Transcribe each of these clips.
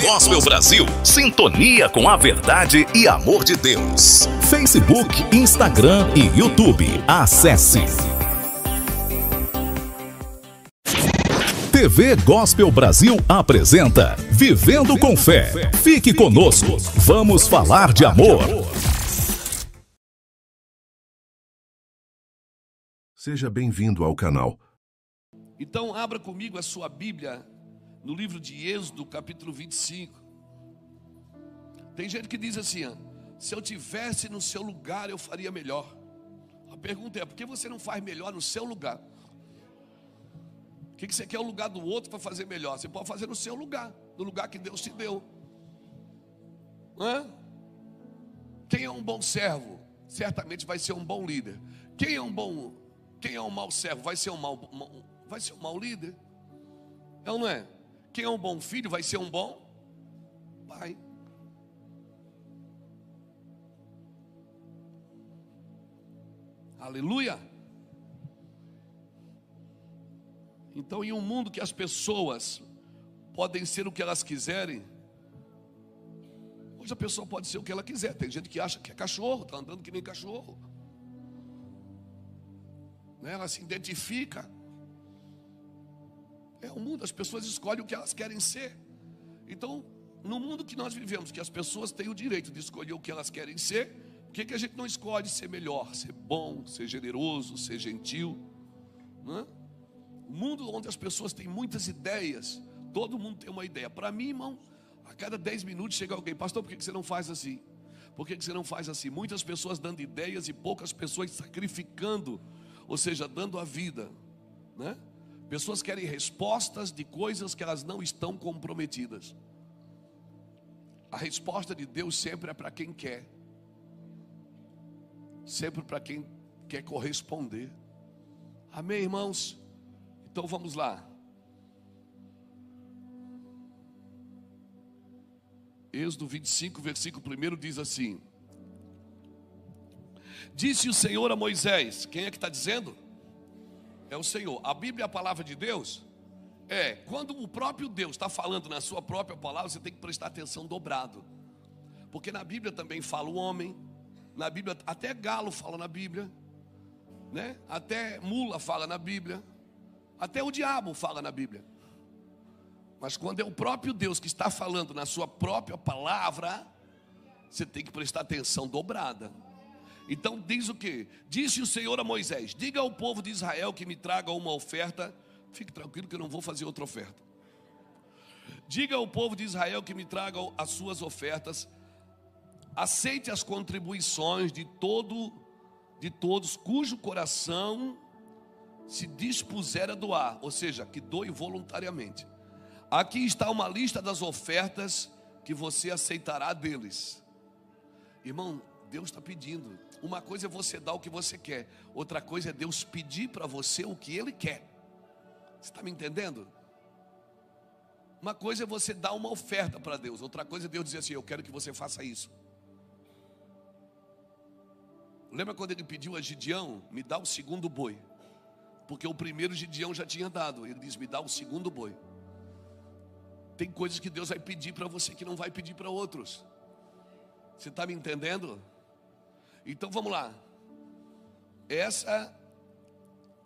Gospel Brasil, sintonia com a verdade e amor de Deus. Facebook, Instagram e YouTube. Acesse. TV Gospel Brasil apresenta Vivendo com Fé. Fique conosco, vamos falar de amor. Seja bem-vindo ao canal. Então abra comigo a sua Bíblia no livro de Êxodo, capítulo 25. Tem gente que diz assim, se eu tivesse no seu lugar eu faria melhor. A pergunta é, por que você não faz melhor no seu lugar? O que você quer o lugar do outro para fazer melhor? Você pode fazer no seu lugar, no lugar que Deus te deu. Quem é um bom servo? Certamente vai ser um bom líder. Quem é um mau servo? Vai ser um mau líder? É ou não é? Quem é um bom filho? Vai ser um bom pai. Aleluia! Então, em um mundo que as pessoas podem ser o que elas quiserem, hoje a pessoa pode ser o que ela quiser. Tem gente que acha que é cachorro, está andando que nem cachorro, né? Ela se identifica. É o mundo, as pessoas escolhem o que elas querem ser. Então, no mundo que nós vivemos, que as pessoas têm o direito de escolher o que elas querem ser, por que a gente não escolhe ser melhor, ser bom, ser generoso, ser gentil, né? Um mundo onde as pessoas têm muitas ideias, todo mundo tem uma ideia. Para mim, irmão, a cada 10 minutos chega alguém, pastor, por que você não faz assim? Por que você não faz assim? Muitas pessoas dando ideias e poucas pessoas sacrificando, ou seja, dando a vida, né? Pessoas querem respostas de coisas que elas não estão comprometidas. A resposta de Deus sempre é para quem quer, sempre para quem quer corresponder. Amém, irmãos? Então vamos lá. Êxodo 25, versículo 1 diz assim: disse o Senhor a Moisés. Quem é que está dizendo? É o Senhor. A Bíblia é a palavra de Deus? Quando o próprio Deus está falando na sua própria palavra, você tem que prestar atenção dobrado. Porque na Bíblia também fala o homem, na Bíblia até galo fala na Bíblia, né? Até mula fala na Bíblia, até o diabo fala na Bíblia. Mas quando é o próprio Deus que está falando na sua própria palavra, você tem que prestar atenção dobrada. Então diz o que? Disse o Senhor a Moisés: diga ao povo de Israel que me traga uma oferta. Fique tranquilo que eu não vou fazer outra oferta. Diga ao povo de Israel que me traga as suas ofertas. Aceite as contribuições de todos cujo coração se dispuser a doar, ou seja, que doe voluntariamente. Aqui está uma lista das ofertas que você aceitará deles. Irmão, Deus está pedindo. Uma coisa é você dar o que você quer, outra coisa é Deus pedir para você o que Ele quer. Você está me entendendo? Uma coisa é você dar uma oferta para Deus, outra coisa é Deus dizer assim: eu quero que você faça isso. Lembra quando Ele pediu a Gideão: me dá o segundo boi? Porque o primeiro Gideão já tinha dado. Ele diz: me dá o segundo boi. Tem coisas que Deus vai pedir para você que não vai pedir para outros. Você está me entendendo? Então vamos lá. Essa é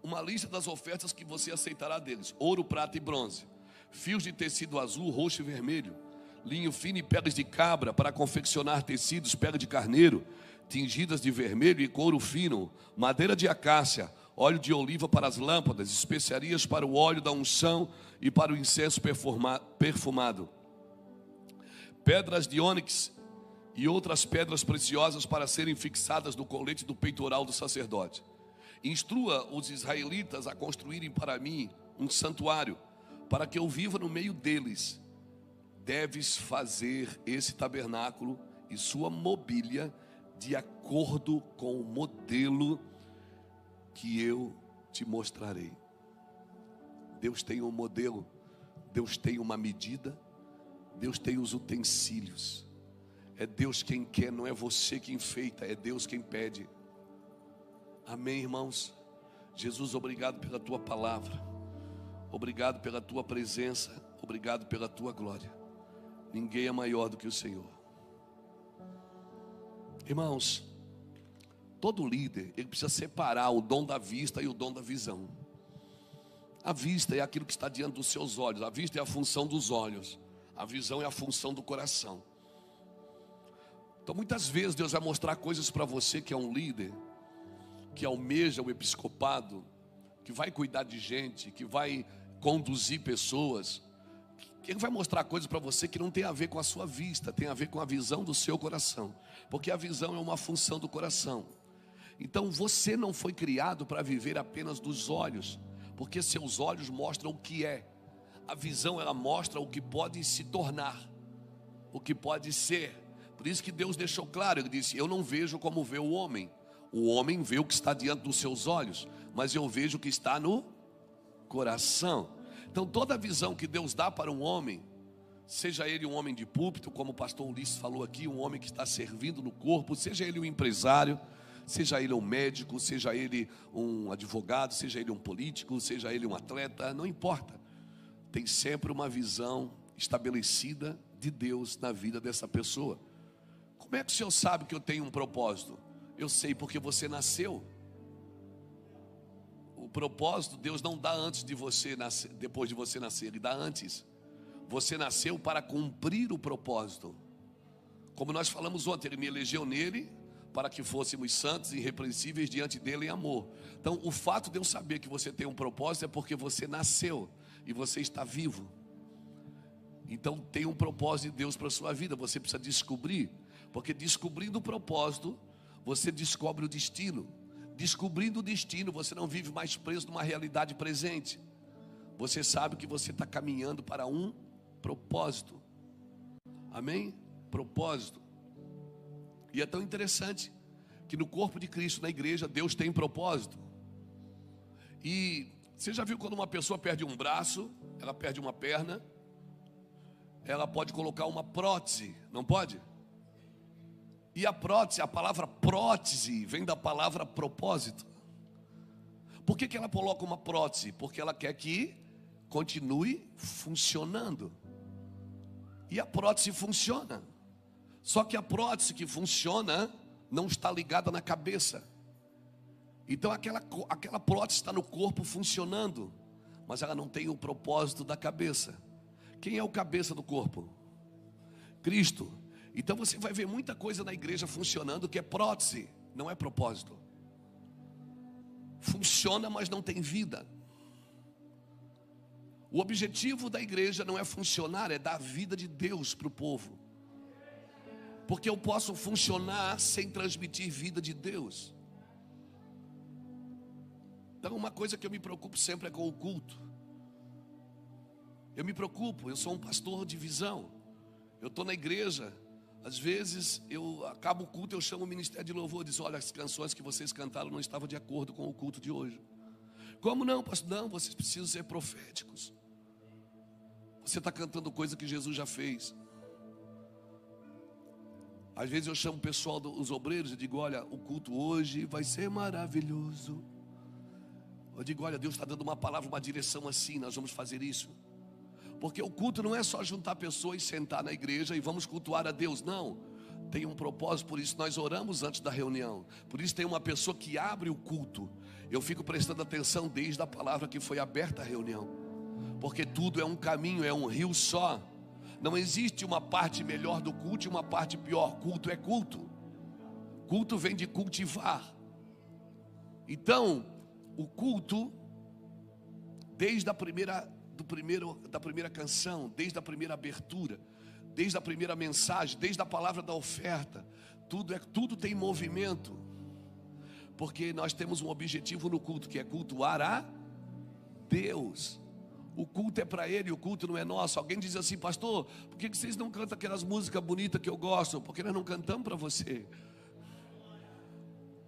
uma lista das ofertas que você aceitará deles: ouro, prata e bronze, fios de tecido azul, roxo e vermelho, linho fino e peles de cabra para confeccionar tecidos, pele de carneiro tingidas de vermelho e couro fino, madeira de acácia, óleo de oliva para as lâmpadas, especiarias para o óleo da unção e para o incenso perfumado, pedras de ônix e outras pedras preciosas para serem fixadas no colete do peitoral do sacerdote. Instrua os israelitas a construírem para mim um santuário, para que eu viva no meio deles. Deves fazer esse tabernáculo e sua mobília de acordo com o modelo que eu te mostrarei. Deus tem um modelo, Deus tem uma medida, Deus tem os utensílios. É Deus quem quer, não é você quem enfeita, é Deus quem pede. Amém, irmãos? Jesus, obrigado pela tua palavra, obrigado pela tua presença, obrigado pela tua glória. Ninguém é maior do que o Senhor. Irmãos, todo líder, ele precisa separar o dom da vista e o dom da visão. A vista é aquilo que está diante dos seus olhos. A vista é a função dos olhos. A visão é a função do coração. Então muitas vezes Deus vai mostrar coisas para você que é um líder, que almeja o episcopado, que vai cuidar de gente, que vai conduzir pessoas. Ele vai mostrar coisas para você que não tem a ver com a sua vista, tem a ver com a visão do seu coração. Porque a visão é uma função do coração. Então você não foi criado para viver apenas dos olhos, porque seus olhos mostram o que é. A visão, ela mostra o que pode se tornar, o que pode ser. Por isso que Deus deixou claro, Ele disse: eu não vejo como vê o homem. O homem vê o que está diante dos seus olhos, mas eu vejo o que está no coração. Então toda visão que Deus dá para um homem, seja ele um homem de púlpito, como o pastor Ulisses falou aqui, um homem que está servindo no corpo, seja ele um empresário, seja ele um médico, seja ele um advogado, seja ele um político, seja ele um atleta, não importa. Tem sempre uma visão estabelecida de Deus na vida dessa pessoa. Como é que o senhor sabe que eu tenho um propósito? Eu sei porque você nasceu. O propósito Deus não dá antes de você nascer, depois de você nascer, Ele dá antes. Você nasceu para cumprir o propósito. Como nós falamos ontem, Ele me elegeu nele para que fôssemos santos e irrepreensíveis diante dele em amor. Então o fato de eu saber que você tem um propósito é porque você nasceu e você está vivo. Então tem um propósito de Deus para a sua vida. Você precisa descobrir, porque descobrindo o propósito, você descobre o destino. Descobrindo o destino, você não vive mais preso numa realidade presente. Você sabe que você está caminhando para um propósito. Amém? Propósito. E é tão interessante que no corpo de Cristo, na igreja, Deus tem propósito. E você já viu quando uma pessoa perde um braço, ela perde uma perna, ela pode colocar uma prótese, não pode? E a prótese, a palavra prótese vem da palavra propósito. Por que ela coloca uma prótese? Porque ela quer que continue funcionando. E a prótese funciona. Só que a prótese que funciona não está ligada na cabeça. Então aquela prótese está no corpo funcionando, mas ela não tem o propósito da cabeça. Quem é o cabeça do corpo? Cristo. Então você vai ver muita coisa na igreja funcionando que é prótese, não é propósito. Funciona, mas não tem vida. O objetivo da igreja não é funcionar, é dar vida de Deus para o povo. Porque eu posso funcionar sem transmitir vida de Deus. Então uma coisa que eu me preocupo sempre é com o culto. Eu me preocupo, eu sou um pastor de visão. Eu estou na igreja, às vezes eu acabo o culto, eu chamo o ministério de louvor, diz: olha, as canções que vocês cantaram não estavam de acordo com o culto de hoje. Como não, pastor? Não, vocês precisam ser proféticos. Você está cantando coisa que Jesus já fez. Às vezes eu chamo o pessoal dos obreiros e digo: olha, o culto hoje vai ser maravilhoso. Eu digo: olha, Deus está dando uma palavra, uma direção assim, nós vamos fazer isso. Porque o culto não é só juntar pessoas e sentar na igreja e vamos cultuar a Deus, não. Tem um propósito, por isso nós oramos antes da reunião. Por isso tem uma pessoa que abre o culto. Eu fico prestando atenção desde a palavra que foi aberta a reunião. Porque tudo é um caminho, é um rio só. Não existe uma parte melhor do culto e uma parte pior. Culto é culto. Culto vem de cultivar. Então, o culto, desde da primeira canção, desde a primeira abertura, desde a primeira mensagem, desde a palavra da oferta, tudo tem movimento. Porque nós temos um objetivo no culto, que é cultuar a Deus. O culto é para Ele, o culto não é nosso. Alguém diz assim: pastor, por que vocês não cantam aquelas músicas bonitas que eu gosto? Porque nós não cantamos para você.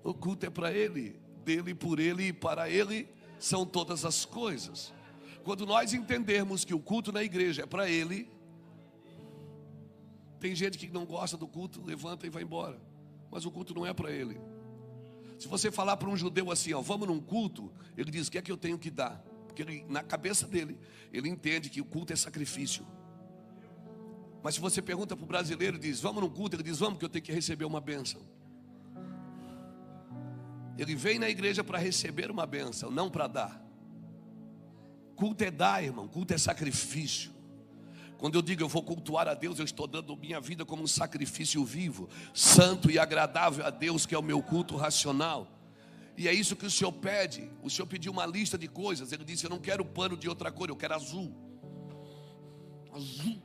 O culto é para Ele, dele, por Ele e para Ele são todas as coisas. Quando nós entendermos que o culto na igreja é para Ele, tem gente que não gosta do culto, levanta e vai embora. Mas o culto não é para Ele. Se você falar para um judeu assim, ó, vamos num culto, ele diz: o que é que eu tenho que dar? Porque ele, na cabeça dele, ele entende que o culto é sacrifício. Mas se você pergunta para o brasileiro e diz, vamos num culto, ele diz, vamos, que eu tenho que receber uma bênção. Ele vem na igreja para receber uma bênção, não para dar. Culto é dar, irmão, culto é sacrifício. Quando eu digo eu vou cultuar a Deus, eu estou dando minha vida como um sacrifício vivo, santo e agradável a Deus, que é o meu culto racional. E é isso que o Senhor pede. O Senhor pediu uma lista de coisas. Ele disse, eu não quero pano de outra cor, eu quero azul. Azul.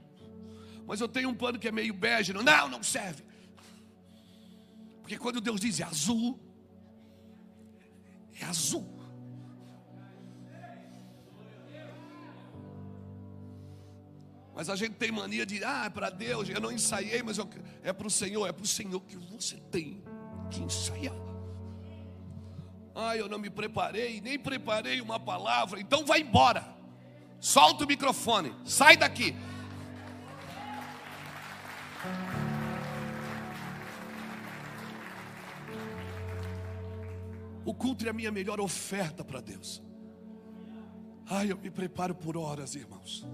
Mas eu tenho um pano que é meio bege. Não, não serve. Porque quando Deus diz é azul, é azul. Mas a gente tem mania de, é para Deus, eu não ensaiei, mas é para o Senhor que você tem que ensaiar. Eu não me preparei, nem preparei uma palavra, então vai embora. Solta o microfone, sai daqui. O culto é a minha melhor oferta para Deus. Eu me preparo por horas, irmãos.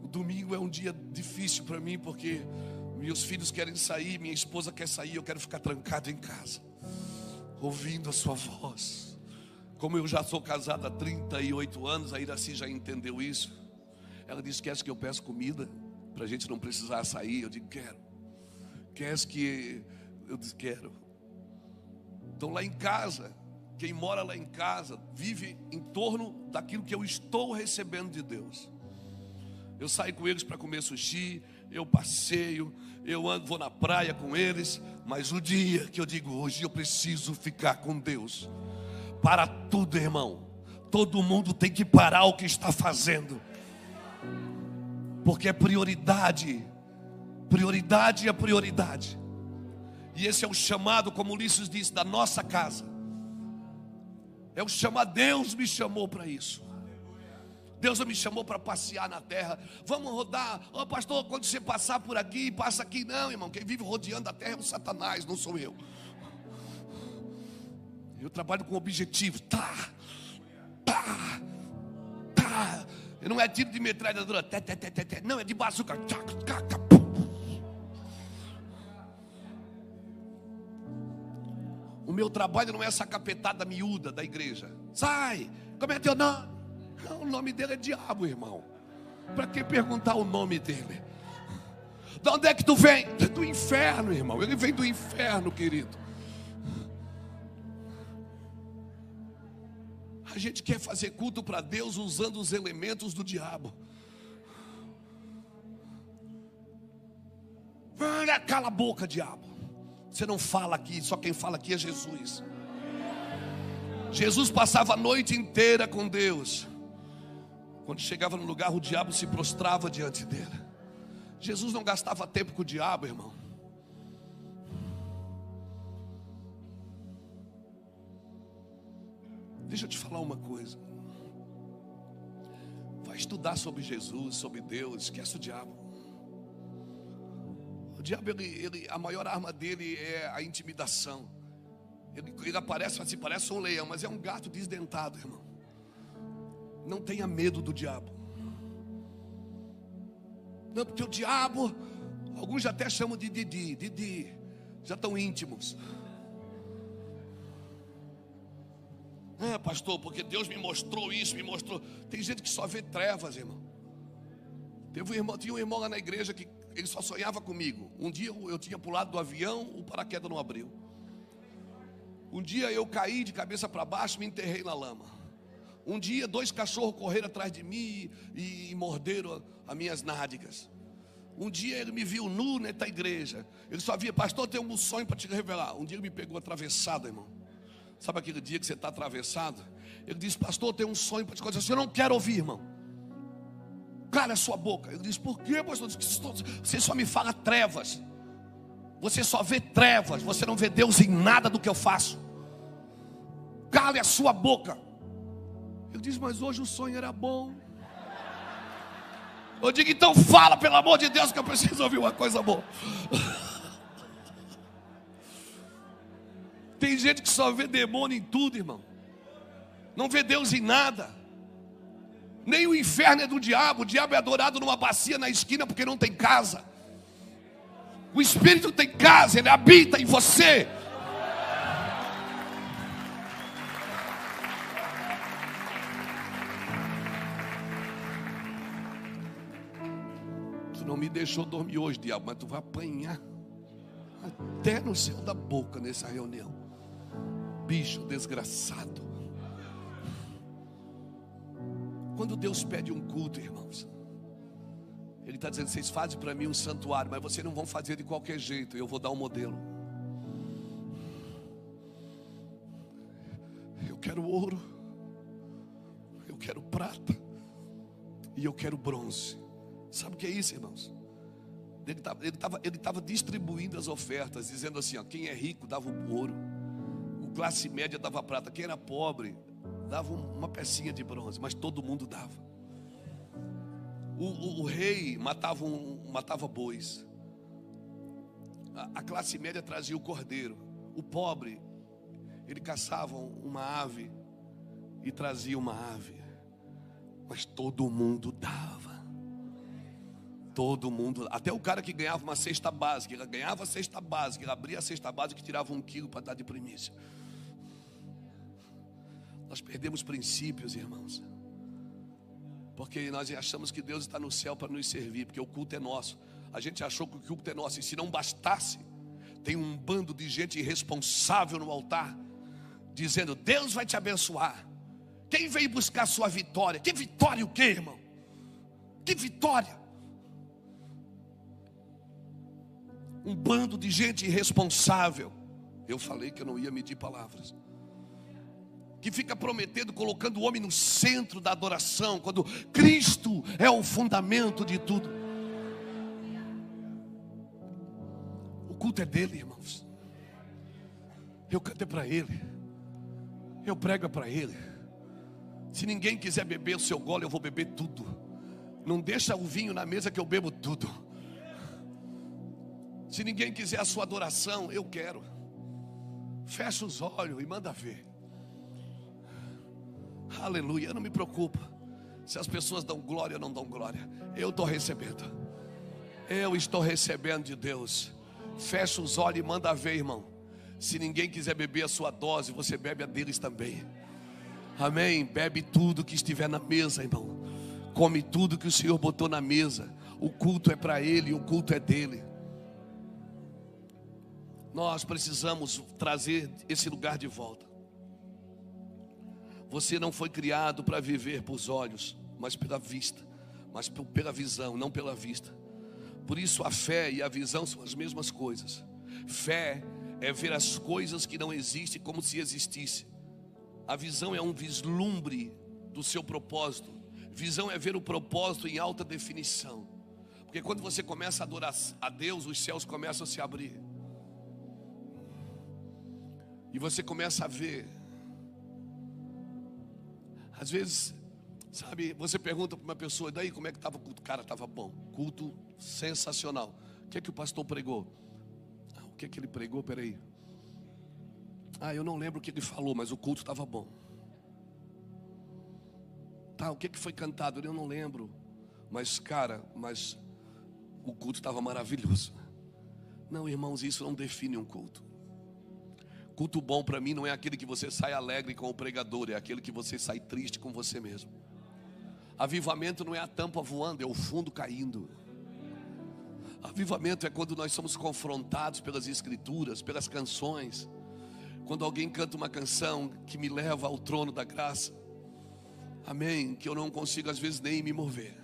O domingo é um dia difícil para mim, porque meus filhos querem sair, minha esposa quer sair, eu quero ficar trancado em casa, ouvindo a sua voz. Como eu já sou casado há 38 anos, a Iraci já entendeu isso. Ela disse, queres que eu peça comida, para a gente não precisar sair? Eu digo, quero. Queres que... Eu disse, quero. Então lá em casa, quem mora lá em casa, vive em torno daquilo que eu estou recebendo de Deus. Eu saio com eles para comer sushi, eu passeio, eu ando, vou na praia com eles. Mas o dia que eu digo, hoje eu preciso ficar com Deus, para tudo, irmão. Todo mundo tem que parar o que está fazendo, porque é prioridade. Prioridade é prioridade. E esse é o chamado, como Ulisses disse, da nossa casa. É o chamado, Deus me chamou para isso. Deus me chamou para passear na terra. Vamos rodar. Pastor, quando você passar por aqui, passa aqui. Não, irmão, quem vive rodeando a terra é o Satanás, não sou eu. Eu trabalho com objetivo. Não é tiro de metralhadora. Não, é de bazuca. O meu trabalho não é essa capetada miúda da igreja. Sai, como é teu nome? Não, o nome dele é diabo, irmão. Para que perguntar o nome dele? De onde é que tu vem? Do inferno, irmão. Ele vem do inferno, querido. A gente quer fazer culto para Deus usando os elementos do diabo. Cala a boca, diabo. Você não fala aqui, só quem fala aqui é Jesus. Jesus passava a noite inteira com Deus. Quando chegava no lugar, o diabo se prostrava diante dele. Jesus não gastava tempo com o diabo, irmão. Deixa eu te falar uma coisa. Vai estudar sobre Jesus, sobre Deus, esquece o diabo. O diabo, a maior arma dele é a intimidação. Ele aparece assim, parece um leão, mas é um gato desdentado, irmão. Não tenha medo do diabo. Não, porque o diabo, alguns já até chamam de Didi, já estão íntimos. Pastor, porque Deus me mostrou isso, me mostrou. Tem gente que só vê trevas, irmão. Tinha um irmão lá na igreja que ele só sonhava comigo. Um dia eu tinha pulado do avião, o paraquedas não abriu. Um dia eu caí de cabeça para baixo, me enterrei na lama. Um dia 2 cachorros correram atrás de mim e morderam as minhas nádegas. Um dia ele me viu nu nessa igreja. Ele só via, pastor, tem um sonho para te revelar. Um dia ele me pegou atravessado, irmão. Sabe aquele dia que você está atravessado? Ele disse, pastor, tem um sonho para te contar. Eu não quero ouvir, irmão. Cala a sua boca. Ele disse, por quê, pastor? Você só me fala trevas. Você só vê trevas. Você não vê Deus em nada do que eu faço. Cale a sua boca. Ele diz, mas hoje o sonho era bom. Eu digo, então fala, pelo amor de Deus, que eu preciso ouvir uma coisa boa. Tem gente que só vê demônio em tudo, irmão. Não vê Deus em nada. Nem o inferno é do diabo. O diabo é adorado numa bacia na esquina porque não tem casa. O Espírito tem casa, ele habita em você. Tu não me deixou dormir hoje, diabo, mas tu vai apanhar até no céu da boca nessa reunião. Bicho desgraçado. Quando Deus pede um culto, irmãos, Ele está dizendo: vocês fazem para mim um santuário, mas vocês não vão fazer de qualquer jeito. Eu vou dar um modelo. Eu quero ouro, eu quero prata e eu quero bronze. Sabe o que é isso, irmãos? Ele estava distribuindo as ofertas, dizendo assim, ó, quem é rico dava o ouro, o classe média dava prata, quem era pobre dava uma pecinha de bronze, mas todo mundo dava. O rei matava bois, a classe média trazia o cordeiro, o pobre, ele caçava uma ave e trazia uma ave, mas todo mundo dava. Todo mundo, até o cara que ganhava uma cesta básica, ele ganhava a cesta básica, ele abria a cesta básica e tirava 1 quilo para dar de primícia. Nós perdemos princípios, irmãos, porque nós achamos que Deus está no céu para nos servir, porque o culto é nosso. A gente achou que o culto é nosso, e se não bastasse, tem um bando de gente irresponsável no altar, dizendo: Deus vai te abençoar. Quem veio buscar a sua vitória? Que vitória o quê, irmão? Que vitória? Um bando de gente irresponsável. Eu falei que eu não ia medir palavras. Que fica prometendo, colocando o homem no centro da adoração, quando Cristo é o fundamento de tudo. O culto é dele, irmãos. Eu canto é para ele. Eu prego é para ele. Se ninguém quiser beber o seu gole, eu vou beber tudo. Não deixa o vinho na mesa que eu bebo tudo. Se ninguém quiser a sua adoração, eu quero. Fecha os olhos e manda ver. Aleluia, eu não me preocupo se as pessoas dão glória ou não dão glória. Eu estou recebendo. Eu estou recebendo de Deus. Fecha os olhos e manda ver, irmão. Se ninguém quiser beber a sua dose, você bebe a deles também. Amém? Bebe tudo que estiver na mesa, irmão. Come tudo que o Senhor botou na mesa. O culto é para Ele, o culto é dele. Nós precisamos trazer esse lugar de volta. Você não foi criado para viver pelos olhos, mas pela vista, mas pela visão, não pela vista. Por isso a fé e a visão são as mesmas coisas. Fé é ver as coisas que não existem como se existisse. A visão é um vislumbre do seu propósito. Visão é ver o propósito em alta definição. Porque quando você começa a adorar a Deus, os céus começam a se abrir. E você começa a ver. Às vezes, sabe, você pergunta para uma pessoa: e daí como é que estava o culto? Cara, estava bom, culto sensacional. O que é que o pastor pregou? O que é que ele pregou? Peraí. Eu não lembro o que ele falou, mas o culto estava bom. O que é que foi cantado? Eu não lembro. Mas cara, o culto estava maravilhoso. Não, irmãos, isso não define um culto. Culto bom para mim não é aquele que você sai alegre com o pregador, é aquele que você sai triste com você mesmo. Avivamento não é a tampa voando, é o fundo caindo. Avivamento é quando nós somos confrontados pelas escrituras, pelas canções. Quando alguém canta uma canção que me leva ao trono da graça. Amém, que eu não consigo às vezes nem me mover.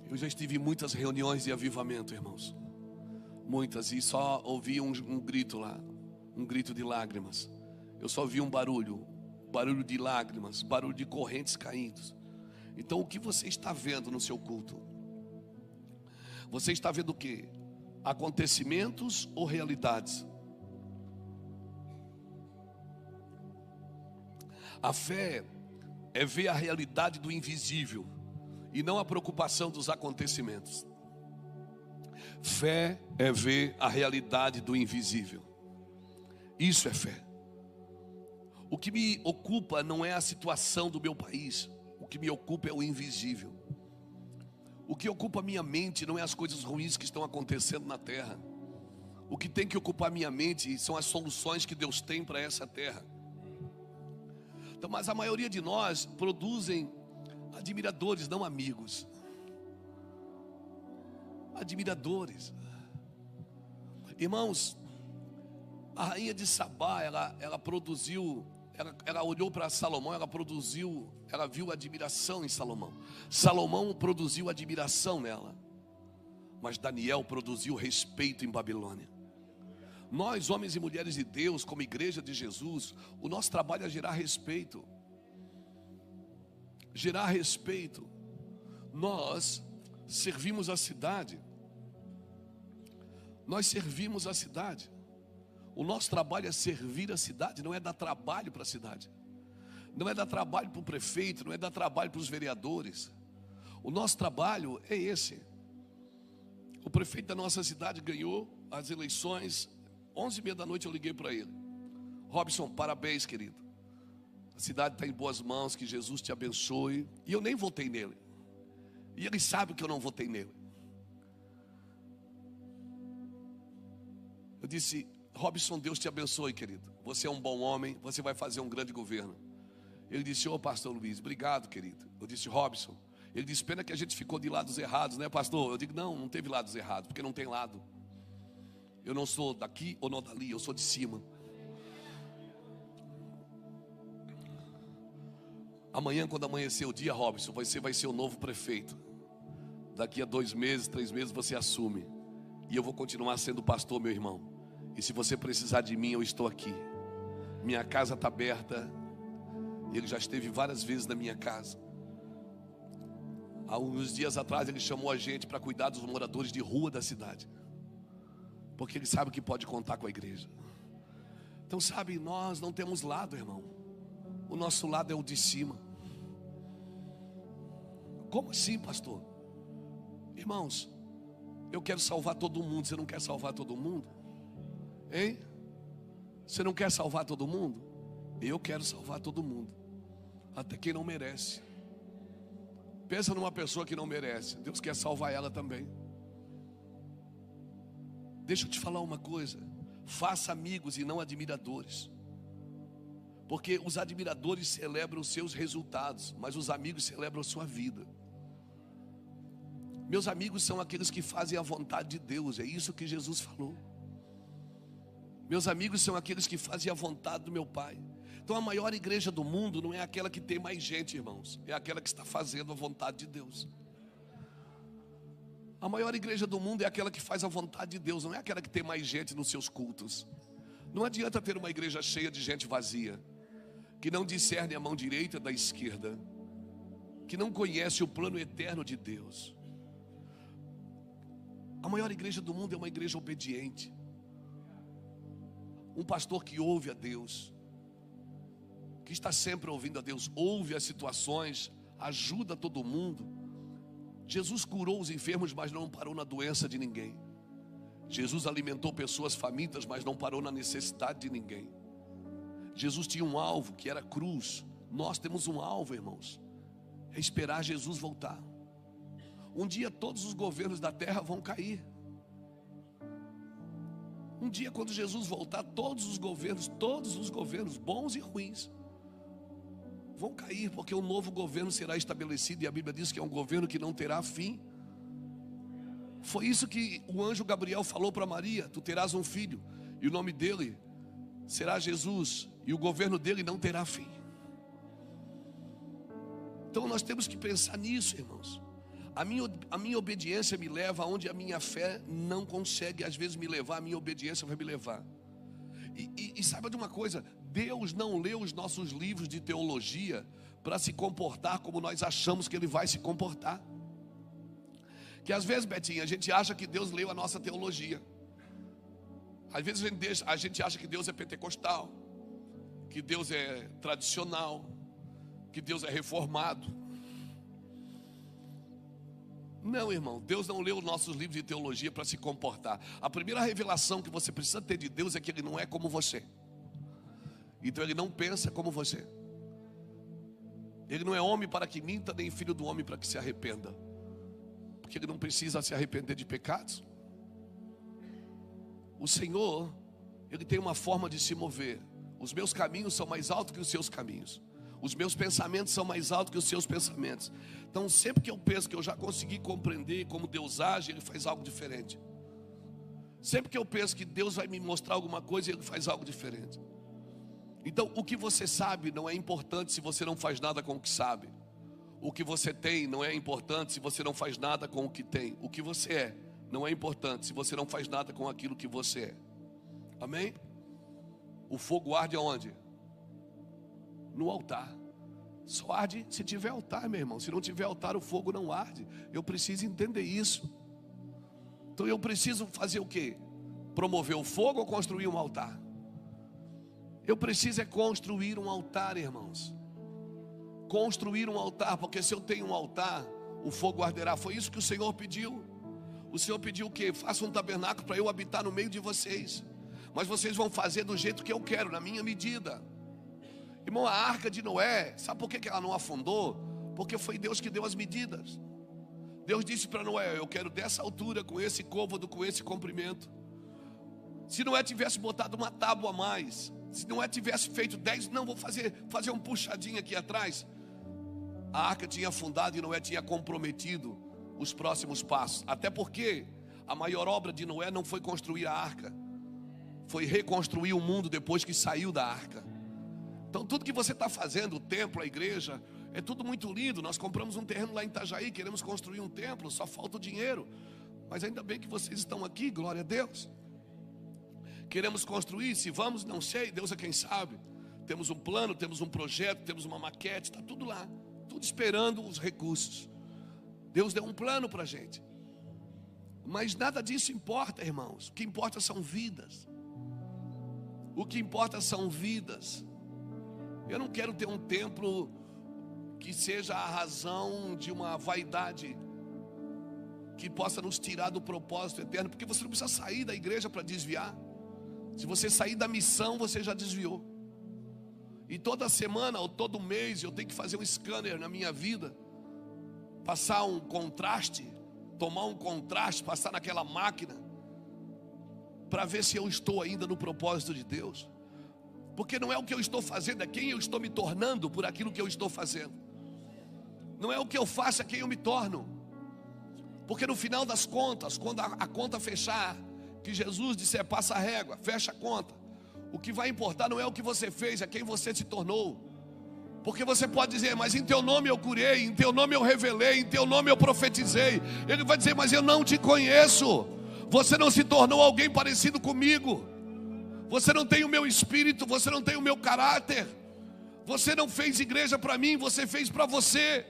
Eu já estive em muitas reuniões de avivamento, irmãos. Muitas, e só ouvi um grito lá, um grito de lágrimas. Eu só ouvi um barulho de lágrimas, barulho de correntes caindo. Então o que você está vendo no seu culto? Você está vendo o quê? Acontecimentos ou realidades? A fé é ver a realidade do invisível e não a preocupação dos acontecimentos. Fé é ver a realidade do invisível. Isso é fé. O que me ocupa não é a situação do meu país. O que me ocupa é o invisível. O que ocupa a minha mente não é as coisas ruins que estão acontecendo na terra. O que tem que ocupar minha mente são as soluções que Deus tem para essa terra. Então, mas a maioria de nós produzem admiradores, não amigos. Admiradores. Irmãos, a rainha de Sabá, ela produziu, ela olhou para Salomão, ela viu admiração em Salomão. Salomão produziu admiração nela, mas Daniel produziu respeito em Babilônia. Nós, homens e mulheres de Deus, como igreja de Jesus, o nosso trabalho é gerar respeito. Gerar respeito. Nós servimos a cidade. Nós servimos a cidade. O nosso trabalho é servir a cidade, não é dar trabalho para a cidade. Não é dar trabalho para o prefeito, não é dar trabalho para os vereadores. O nosso trabalho é esse. O prefeito da nossa cidade ganhou as eleições. 11h30 da noite eu liguei para ele. Robson, parabéns, querido. A cidade está em boas mãos, que Jesus te abençoe. E eu nem votei nele. E ele sabe que eu não votei nele. Eu disse, Robson, Deus te abençoe, querido. Você é um bom homem, você vai fazer um grande governo. Ele disse, pastor Luiz, obrigado, querido. Eu disse, Robson. Ele disse, pena que a gente ficou de lados errados, né, pastor? Eu digo, não teve lados errados, porque não tem lado. Eu não sou daqui ou não dali, eu sou de cima. Amanhã, quando amanhecer o dia, Robson, você vai ser o novo prefeito. Daqui a 2 meses, 3 meses, você assume. E eu vou continuar sendo pastor, meu irmão. E se você precisar de mim, eu estou aqui. Minha casa está aberta. Ele já esteve várias vezes na minha casa. Há uns dias atrás, ele chamou a gente para cuidar dos moradores de rua da cidade. Porque ele sabe que pode contar com a igreja. Então, sabe, nós não temos lado, irmão. O nosso lado é o de cima. Como assim, pastor? Irmãos, eu quero salvar todo mundo. Você não quer salvar todo mundo? Hein? Você não quer salvar todo mundo? Eu quero salvar todo mundo. Até quem não merece. Pensa numa pessoa que não merece. Deus quer salvar ela também. Deixa eu te falar uma coisa. Faça amigos e não admiradores. Porque os admiradores celebram os seus resultados, mas os amigos celebram a sua vida. Meus amigos são aqueles que fazem a vontade de Deus. É isso que Jesus falou. Meus amigos são aqueles que fazem a vontade do meu Pai. Então a maior igreja do mundo não é aquela que tem mais gente, irmãos. É aquela que está fazendo a vontade de Deus. A maior igreja do mundo é aquela que faz a vontade de Deus. Não é aquela que tem mais gente nos seus cultos. Não adianta ter uma igreja cheia de gente vazia, que não discerne a mão direita da esquerda, que não conhece o plano eterno de Deus. A maior igreja do mundo é uma igreja obediente. Um pastor que ouve a Deus, que está sempre ouvindo a Deus, ouve as situações, ajuda todo mundo. Jesus curou os enfermos, mas não parou na doença de ninguém. Jesus alimentou pessoas famintas, mas não parou na necessidade de ninguém. Jesus tinha um alvo, que era a cruz. Nós temos um alvo, irmãos. É esperar Jesus voltar. Um dia todos os governos da terra vão cair. Um dia, quando Jesus voltar, todos os governos, bons e ruins, vão cair, porque um novo governo será estabelecido. E a Bíblia diz que é um governo que não terá fim. Foi isso que o anjo Gabriel falou para Maria: tu terás um filho, e o nome dele será Jesus, e o governo dele não terá fim. Então nós temos que pensar nisso, irmãos. A minha obediência me leva aonde a minha fé não consegue às vezes me levar. A minha obediência vai me levar. E saiba de uma coisa: Deus não lê os nossos livros de teologia para se comportar como nós achamos que Ele vai se comportar. Que às vezes, Betinho, a gente acha que Deus leu a nossa teologia. Às vezes a gente acha que Deus é pentecostal, que Deus é tradicional, que Deus é reformado. Não, irmão, Deus não leu os nossos livros de teologia para se comportar. A primeira revelação que você precisa ter de Deus é que Ele não é como você, Então ele não pensa como você. Ele não é homem para que minta, nem filho do homem para que se arrependa. Porque ele não precisa se arrepender de pecados. O Senhor, Ele tem uma forma de se mover. Os meus caminhos são mais altos que os seus caminhos. Os meus pensamentos são mais altos que os seus pensamentos. Então sempre que eu penso que eu já consegui compreender como Deus age, Ele faz algo diferente. Sempre que eu penso que Deus vai me mostrar alguma coisa, Ele faz algo diferente. Então o que você sabe não é importante se você não faz nada com o que sabe. O que você tem não é importante se você não faz nada com o que tem. O que você é não é importante se você não faz nada com aquilo que você é. Amém? O fogo arde aonde? No altar. Só arde se tiver altar, meu irmão. Se não tiver altar, o fogo não arde. Eu preciso entender isso. Então eu preciso fazer o quê? Promover o fogo ou construir um altar? Eu preciso é construir um altar, irmãos. Construir um altar, porque se eu tenho um altar, o fogo arderá. Foi isso que o Senhor pediu. O Senhor pediu o quê? Faça um tabernáculo para eu habitar no meio de vocês. Mas vocês vão fazer do jeito que eu quero, na minha medida. Irmão, a arca de Noé, sabe por que ela não afundou? Porque foi Deus que deu as medidas. Deus disse para Noé: eu quero dessa altura, com esse côvado, com esse comprimento. Se Noé tivesse botado uma tábua a mais, se Noé tivesse feito 10, não, vou fazer um puxadinho aqui atrás, a arca tinha afundado e Noé tinha comprometido os próximos passos. Até porque a maior obra de Noé não foi construir a arca, foi reconstruir o mundo depois que saiu da arca. Então tudo que você está fazendo, o templo, a igreja, é tudo muito lindo. Nós compramos um terreno lá em Itajaí, queremos construir um templo, só falta o dinheiro. Mas ainda bem que vocês estão aqui, glória a Deus. Queremos construir, se vamos, não sei, Deus é quem sabe. Temos um plano, temos um projeto, temos uma maquete, está tudo lá, tudo esperando os recursos. Deus deu um plano para a gente. Mas nada disso importa, irmãos. O que importa são vidas. O que importa são vidas. Eu não quero ter um templo que seja a razão de uma vaidade que possa nos tirar do propósito eterno, porque você não precisa sair da igreja para desviar. Se você sair da missão, você já desviou. E toda semana ou todo mês eu tenho que fazer um scanner na minha vida, passar um contraste, tomar um contraste, passar naquela máquina, para ver se eu estou ainda no propósito de Deus. Porque não é o que eu estou fazendo, é quem eu estou me tornando por aquilo que eu estou fazendo. Não é o que eu faço, é quem eu me torno. Porque no final das contas, quando a conta fechar, que Jesus disser passa a régua, fecha a conta, o que vai importar não é o que você fez, é quem você se tornou. Porque você pode dizer: mas em teu nome eu curei, em teu nome eu revelei, em teu nome eu profetizei. Ele vai dizer: mas eu não te conheço. Você não se tornou alguém parecido comigo. Você não tem o meu espírito, você não tem o meu caráter. Você não fez igreja para mim, você fez para você.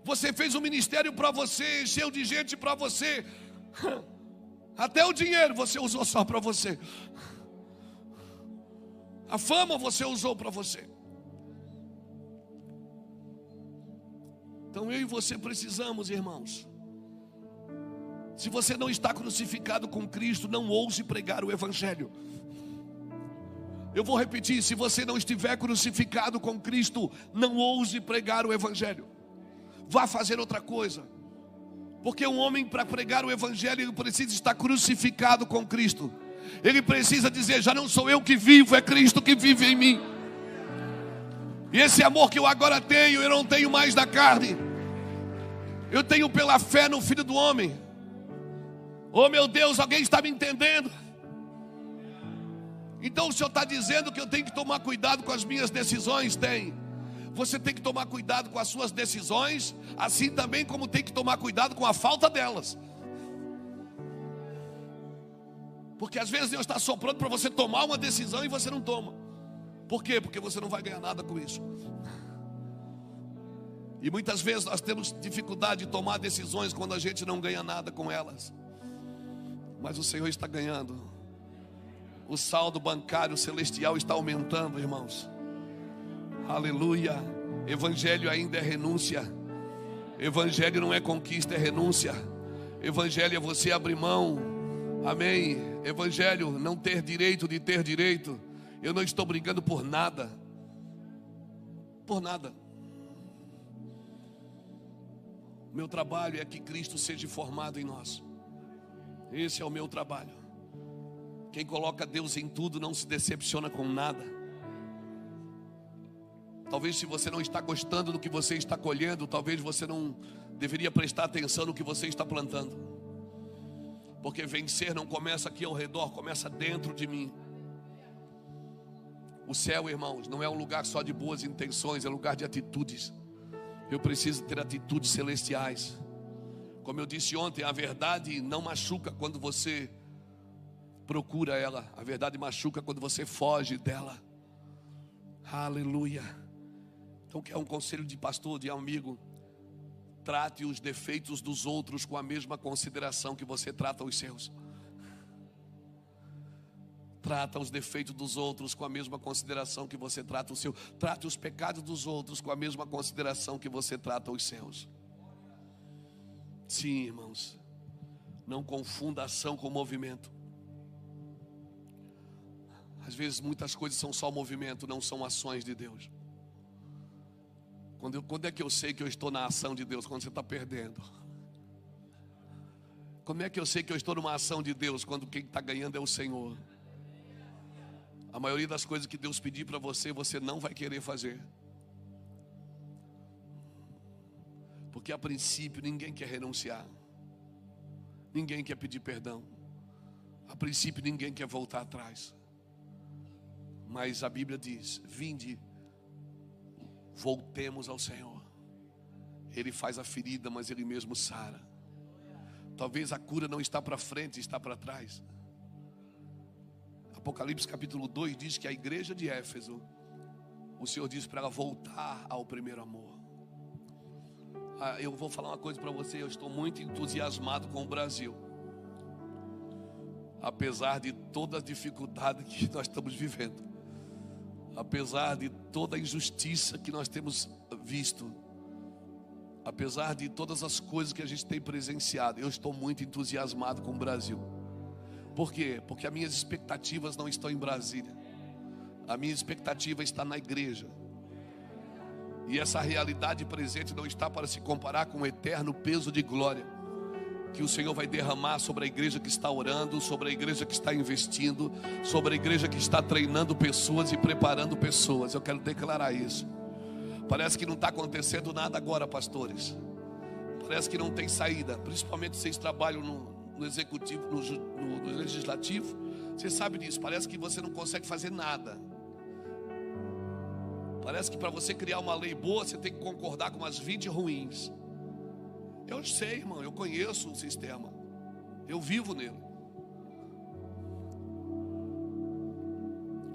Você fez um ministério para você, encheu de gente para você. Até o dinheiro você usou só para você. A fama você usou para você. Então eu e você precisamos, irmãos. Se você não está crucificado com Cristo, não ouse pregar o Evangelho. Eu vou repetir: se você não estiver crucificado com Cristo, não ouse pregar o Evangelho. Vá fazer outra coisa. Porque um homem, para pregar o Evangelho, ele precisa estar crucificado com Cristo. Ele precisa dizer: já não sou eu que vivo, é Cristo que vive em mim. E esse amor que eu agora tenho, eu não tenho mais da carne. Eu tenho pela fé no Filho do Homem. Oh meu Deus, alguém está me entendendo? Então o Senhor está dizendo que eu tenho que tomar cuidado com as minhas decisões? Tem. Você tem que tomar cuidado com as suas decisões, assim também como tem que tomar cuidado com a falta delas. Porque às vezes Deus está soprando para você tomar uma decisão e você não toma. Por quê? Porque você não vai ganhar nada com isso. E muitas vezes nós temos dificuldade de tomar decisões quando a gente não ganha nada com elas. Mas o Senhor está ganhando. O saldo bancário celestial está aumentando, irmãos. Aleluia. Evangelho ainda é renúncia. Evangelho não é conquista, é renúncia. Evangelho é você abrir mão. Amém. Evangelho não ter direito de ter direito. Eu não estou brigando por nada. Por nada. Meu trabalho é que Cristo seja formado em nós. Esse é o meu trabalho. Quem coloca Deus em tudo não se decepciona com nada. Talvez se você não está gostando do que você está colhendo, talvez você não deveria prestar atenção no que você está plantando. Porque vencer não começa aqui ao redor, começa dentro de mim. O céu, irmãos, não é um lugar só de boas intenções, é um lugar de atitudes. Eu preciso ter atitudes celestiais. Como eu disse ontem, a verdade não machuca quando você procura ela. A verdade machuca quando você foge dela. Aleluia. Então, quer um conselho de pastor, de amigo? Trate os defeitos dos outros com a mesma consideração que você trata os seus. Trata os defeitos dos outros com a mesma consideração que você trata o seu. Trate os pecados dos outros com a mesma consideração que você trata os seus. Sim, irmãos. Não confunda ação com movimento. Às vezes muitas coisas são só movimento, não são ações de Deus. Quando é que eu sei que eu estou na ação de Deus? Quando você está perdendo. Como é que eu sei que eu estou numa ação de Deus? Quando quem está ganhando é o Senhor. A maioria das coisas que Deus pedir para você, você não vai querer fazer. Porque a princípio ninguém quer renunciar. Ninguém quer pedir perdão. A princípio ninguém quer voltar atrás. Mas a Bíblia diz: vinde, voltemos ao Senhor. Ele faz a ferida, mas Ele mesmo sara. Talvez a cura não está para frente, está para trás. Apocalipse capítulo 2 diz que a igreja de Éfeso, o Senhor diz para ela voltar ao primeiro amor. Eu vou falar uma coisa para você. Eu estou muito entusiasmado com o Brasil. Apesar de toda a dificuldade que nós estamos vivendo, apesar de toda a injustiça que nós temos visto, apesar de todas as coisas que a gente tem presenciado, eu estou muito entusiasmado com o Brasil. Por quê? Porque as minhas expectativas não estão em Brasília. A minha expectativa está na igreja. E essa realidade presente não está para se comparar com o eterno peso de glória que o Senhor vai derramar sobre a igreja que está orando, sobre a igreja que está investindo, sobre a igreja que está treinando pessoas e preparando pessoas. Eu quero declarar isso. Parece que não está acontecendo nada agora, pastores. Parece que não tem saída. Principalmente vocês trabalham no executivo, no legislativo. Você sabe disso. Parece que você não consegue fazer nada. Parece que para você criar uma lei boa, você tem que concordar com umas 20 ruins. Eu sei, irmão, eu conheço o sistema. Eu vivo nele.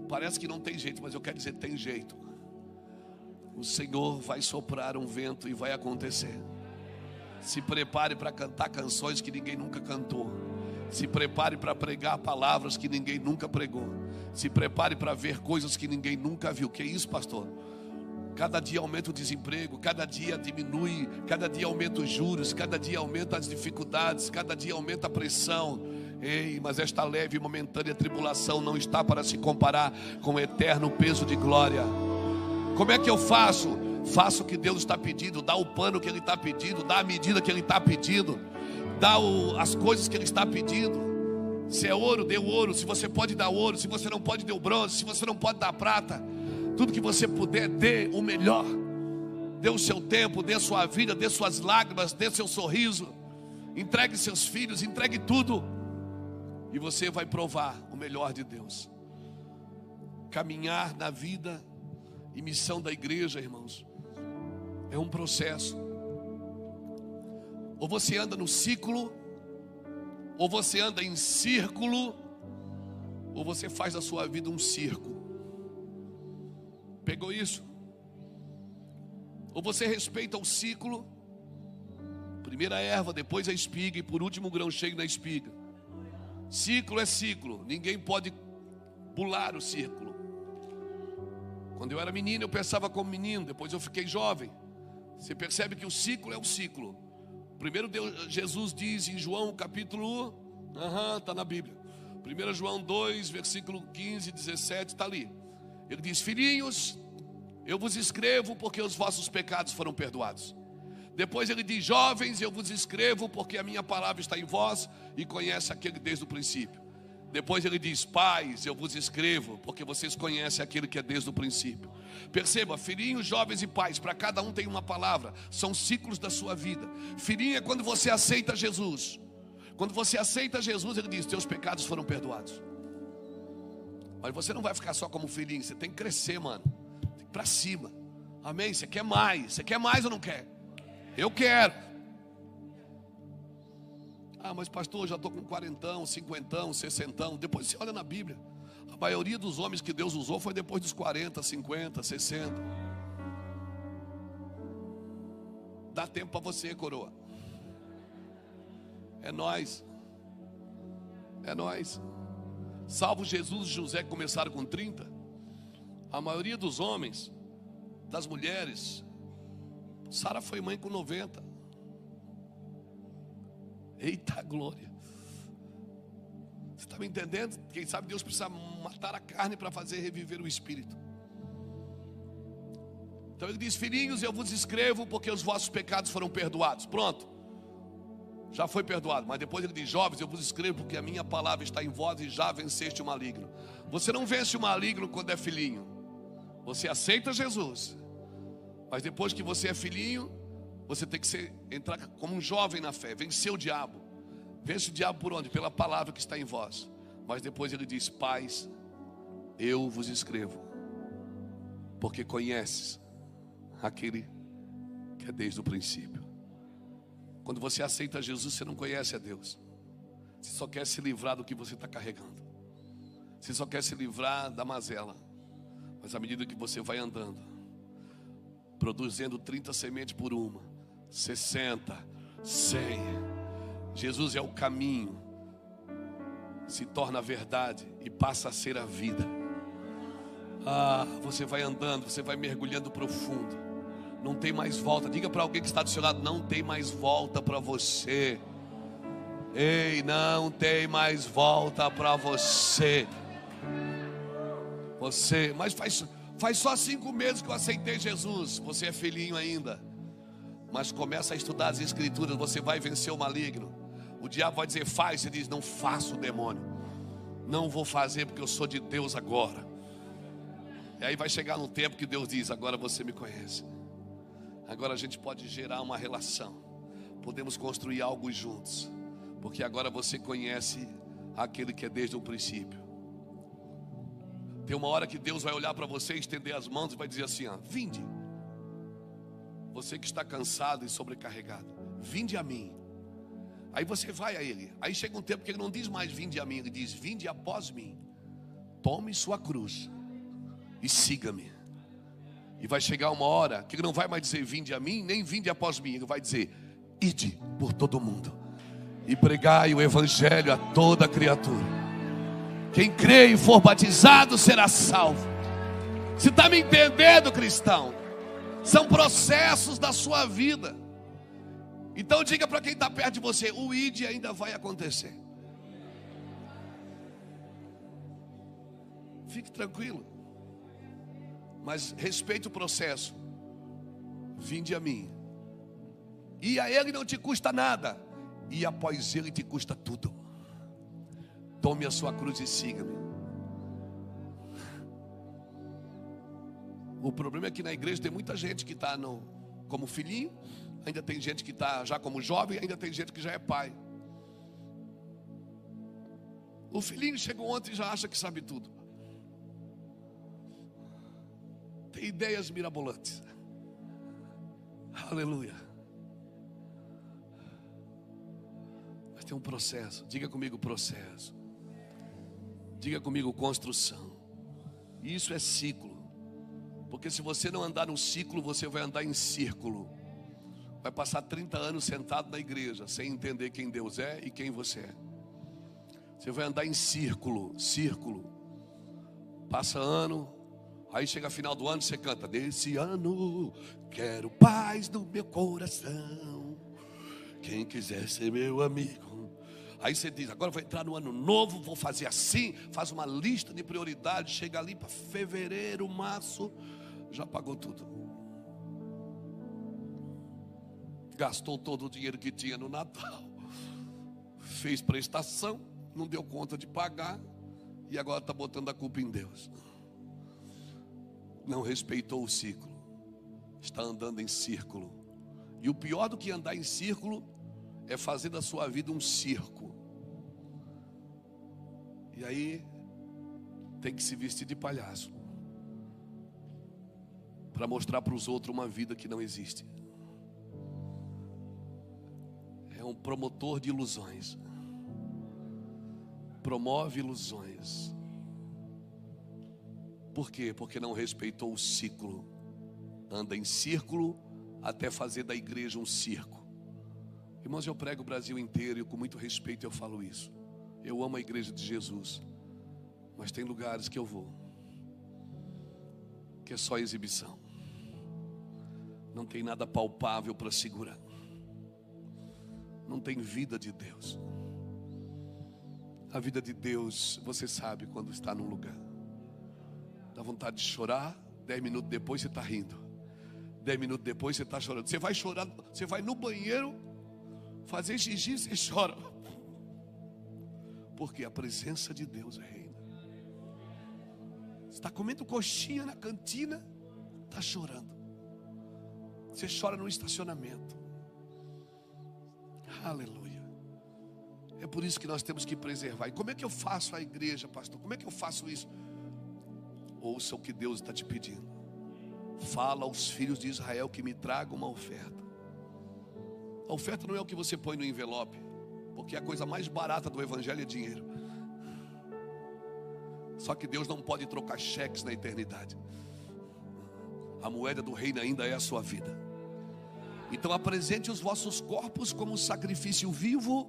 Parece que não tem jeito, mas eu quero dizer, tem jeito. O Senhor vai soprar um vento e vai acontecer. Se prepare para cantar canções que ninguém nunca cantou. Se prepare para pregar palavras que ninguém nunca pregou. Se prepare para ver coisas que ninguém nunca viu. Que é isso, pastor? Cada dia aumenta o desemprego, cada dia diminui, cada dia aumenta os juros, cada dia aumenta as dificuldades, cada dia aumenta a pressão. Ei, mas esta leve e momentânea tribulação não está para se comparar com o eterno peso de glória. Como é que eu faço? Faça o que Deus está pedindo, dá o pano que Ele está pedindo, dá a medida que Ele está pedindo, dá as coisas que Ele está pedindo. Se é ouro, dê o ouro. Se você pode dar ouro, se você não pode, dê o bronze. Se você não pode dar prata, tudo que você puder, dê o melhor. Dê o seu tempo, dê a sua vida, dê suas lágrimas, dê seu sorriso. Entregue seus filhos, entregue tudo. E você vai provar o melhor de Deus. Caminhar na vida e missão da igreja, irmãos, é um processo. Ou você anda no ciclo, ou você anda em círculo, ou você faz da sua vida um circo. Pegou isso? Ou você respeita o ciclo, primeiro a erva, depois a espiga e por último o grão cheio na espiga. Ciclo é ciclo, ninguém pode pular o círculo. Quando eu era menino eu pensava como menino, depois eu fiquei jovem. Você percebe que o ciclo é o ciclo. Primeiro Jesus diz em João capítulo 1, está na Bíblia. 1 João 2, versículo 15 e 17, está ali. Ele diz: filhinhos, eu vos escrevo porque os vossos pecados foram perdoados. Depois ele diz: jovens, eu vos escrevo porque a minha palavra está em vós e conhece aquele desde o princípio. Depois ele diz: pais, eu vos escrevo porque vocês conhecem aquele que é desde o princípio. Perceba, filhinhos, jovens e pais, para cada um tem uma palavra, são ciclos da sua vida. Filhinho é quando você aceita Jesus. Quando você aceita Jesus, ele diz: teus pecados foram perdoados. Mas você não vai ficar só como filhinho, você tem que crescer, mano. Tem que ir para cima. Amém? Você quer mais? Você quer mais ou não quer? Eu quero. Ah, mas pastor, eu já estou com 40, 50, 60. Depois você olha na Bíblia, a maioria dos homens que Deus usou foi depois dos 40, 50, 60. Dá tempo para você, coroa. É nós. É nós. Salvo Jesus e José, que começaram com 30. A maioria dos homens, das mulheres, Sara foi mãe com 90. Eita glória. Você está me entendendo? Quem sabe Deus precisa matar a carne para fazer reviver o espírito. Então ele diz: filhinhos, eu vos escrevo porque os vossos pecados foram perdoados. Pronto, já foi perdoado. Mas depois ele diz: jovens, eu vos escrevo porque a minha palavra está em vós e já venceste o maligno. Você não vence o maligno quando é filhinho. Você aceita Jesus, mas depois que você é filhinho, você tem que entrar como um jovem na fé, vencer o diabo. Vence o diabo por onde? Pela palavra que está em vós. Mas depois ele diz: pais, eu vos escrevo porque conheces aquele que é desde o princípio. Quando você aceita Jesus, você não conhece a Deus. Você só quer se livrar do que você está carregando. Você só quer se livrar da mazela. Mas à medida que você vai andando, produzindo 30 sementes por uma, 60, 100, Jesus é o caminho, se torna a verdade e passa a ser a vida. Você vai andando, você vai mergulhando profundo. Não tem mais volta. Diga para alguém que está do seu lado: não tem mais volta para você. Ei, não tem mais volta para você. Mas faz só 5 meses que eu aceitei Jesus. Você é filhinho ainda. Mas começa a estudar as escrituras, você vai vencer o maligno. O diabo vai dizer: faz, você diz: não faço, demônio. Não vou fazer porque eu sou de Deus agora. E aí vai chegar no tempo que Deus diz: agora você me conhece. Agora a gente pode gerar uma relação. Podemos construir algo juntos. Porque agora você conhece aquele que é desde o princípio. Tem uma hora que Deus vai olhar para você, estender as mãos e vai dizer assim: vinde. Você que está cansado e sobrecarregado, vinde a mim. Aí você vai a Ele. Aí chega um tempo que Ele não diz mais vinde a mim, Ele diz: vinde após mim. Tome sua cruz e siga-me. E vai chegar uma hora que Ele não vai mais dizer vinde a mim, nem vinde após mim. Ele vai dizer: ide por todo mundo e pregai o evangelho a toda criatura. Quem crê e for batizado será salvo. Você está me entendendo, cristão? São processos da sua vida. Então diga para quem está perto de você: o ide ainda vai acontecer. Fique tranquilo. Mas respeite o processo. Vinde a mim. E a Ele não te custa nada, e após Ele te custa tudo. Tome a sua cruz e siga-me. O problema é que na igreja tem muita gente que está como filhinho, ainda tem gente que está já como jovem, ainda tem gente que já é pai. O filhinho chegou ontem e já acha que sabe tudo. Tem ideias mirabolantes. Aleluia. Mas tem um processo. Diga comigo: processo. Diga comigo: construção. Isso é ciclo. Porque se você não andar no ciclo, você vai andar em círculo. Vai passar 30 anos sentado na igreja, sem entender quem Deus é e quem você é. Você vai andar em círculo. Passa ano, aí chega final do ano, você canta: nesse ano quero paz no meu coração. Quem quiser ser meu amigo. Aí você diz, agora vou entrar no ano novo, vou fazer assim, faz uma lista de prioridades, chega ali para fevereiro, março, já pagou tudo. Gastou todo o dinheiro que tinha no Natal, fez prestação, não deu conta de pagar, e agora está botando a culpa em Deus. Não respeitou o ciclo, está andando em círculo. E o pior do que andar em círculo é fazer da sua vida um circo. E aí tem que se vestir de palhaço para mostrar para os outros uma vida que não existe. É um promotor de ilusões. Promove ilusões. Por quê? Porque não respeitou o ciclo. Anda em círculo até fazer da igreja um circo. Irmãos, eu prego o Brasil inteiro e com muito respeito eu falo isso. Eu amo a igreja de Jesus, mas tem lugares que eu vou que é só exibição. Não tem nada palpável para segurar. Não tem vida de Deus. A vida de Deus, você sabe quando está num lugar. Dá vontade de chorar, 10 minutos depois você está rindo. 10 minutos depois você está chorando. Você vai chorar, você vai no banheiro fazer xixi, você chora. Porque a presença de Deus reina. Você está comendo coxinha na cantina, está chorando. Você chora no estacionamento. Aleluia. É por isso que nós temos que preservar. E como é que eu faço a igreja, pastor? Como é que eu faço isso? Ouça o que Deus está te pedindo. Fala aos filhos de Israel que me tragam uma oferta. A oferta não é o que você põe no envelope, porque a coisa mais barata do evangelho é dinheiro. Só que Deus não pode trocar cheques na eternidade. A moeda do reino ainda é a sua vida. Então apresente os vossos corpos como sacrifício vivo,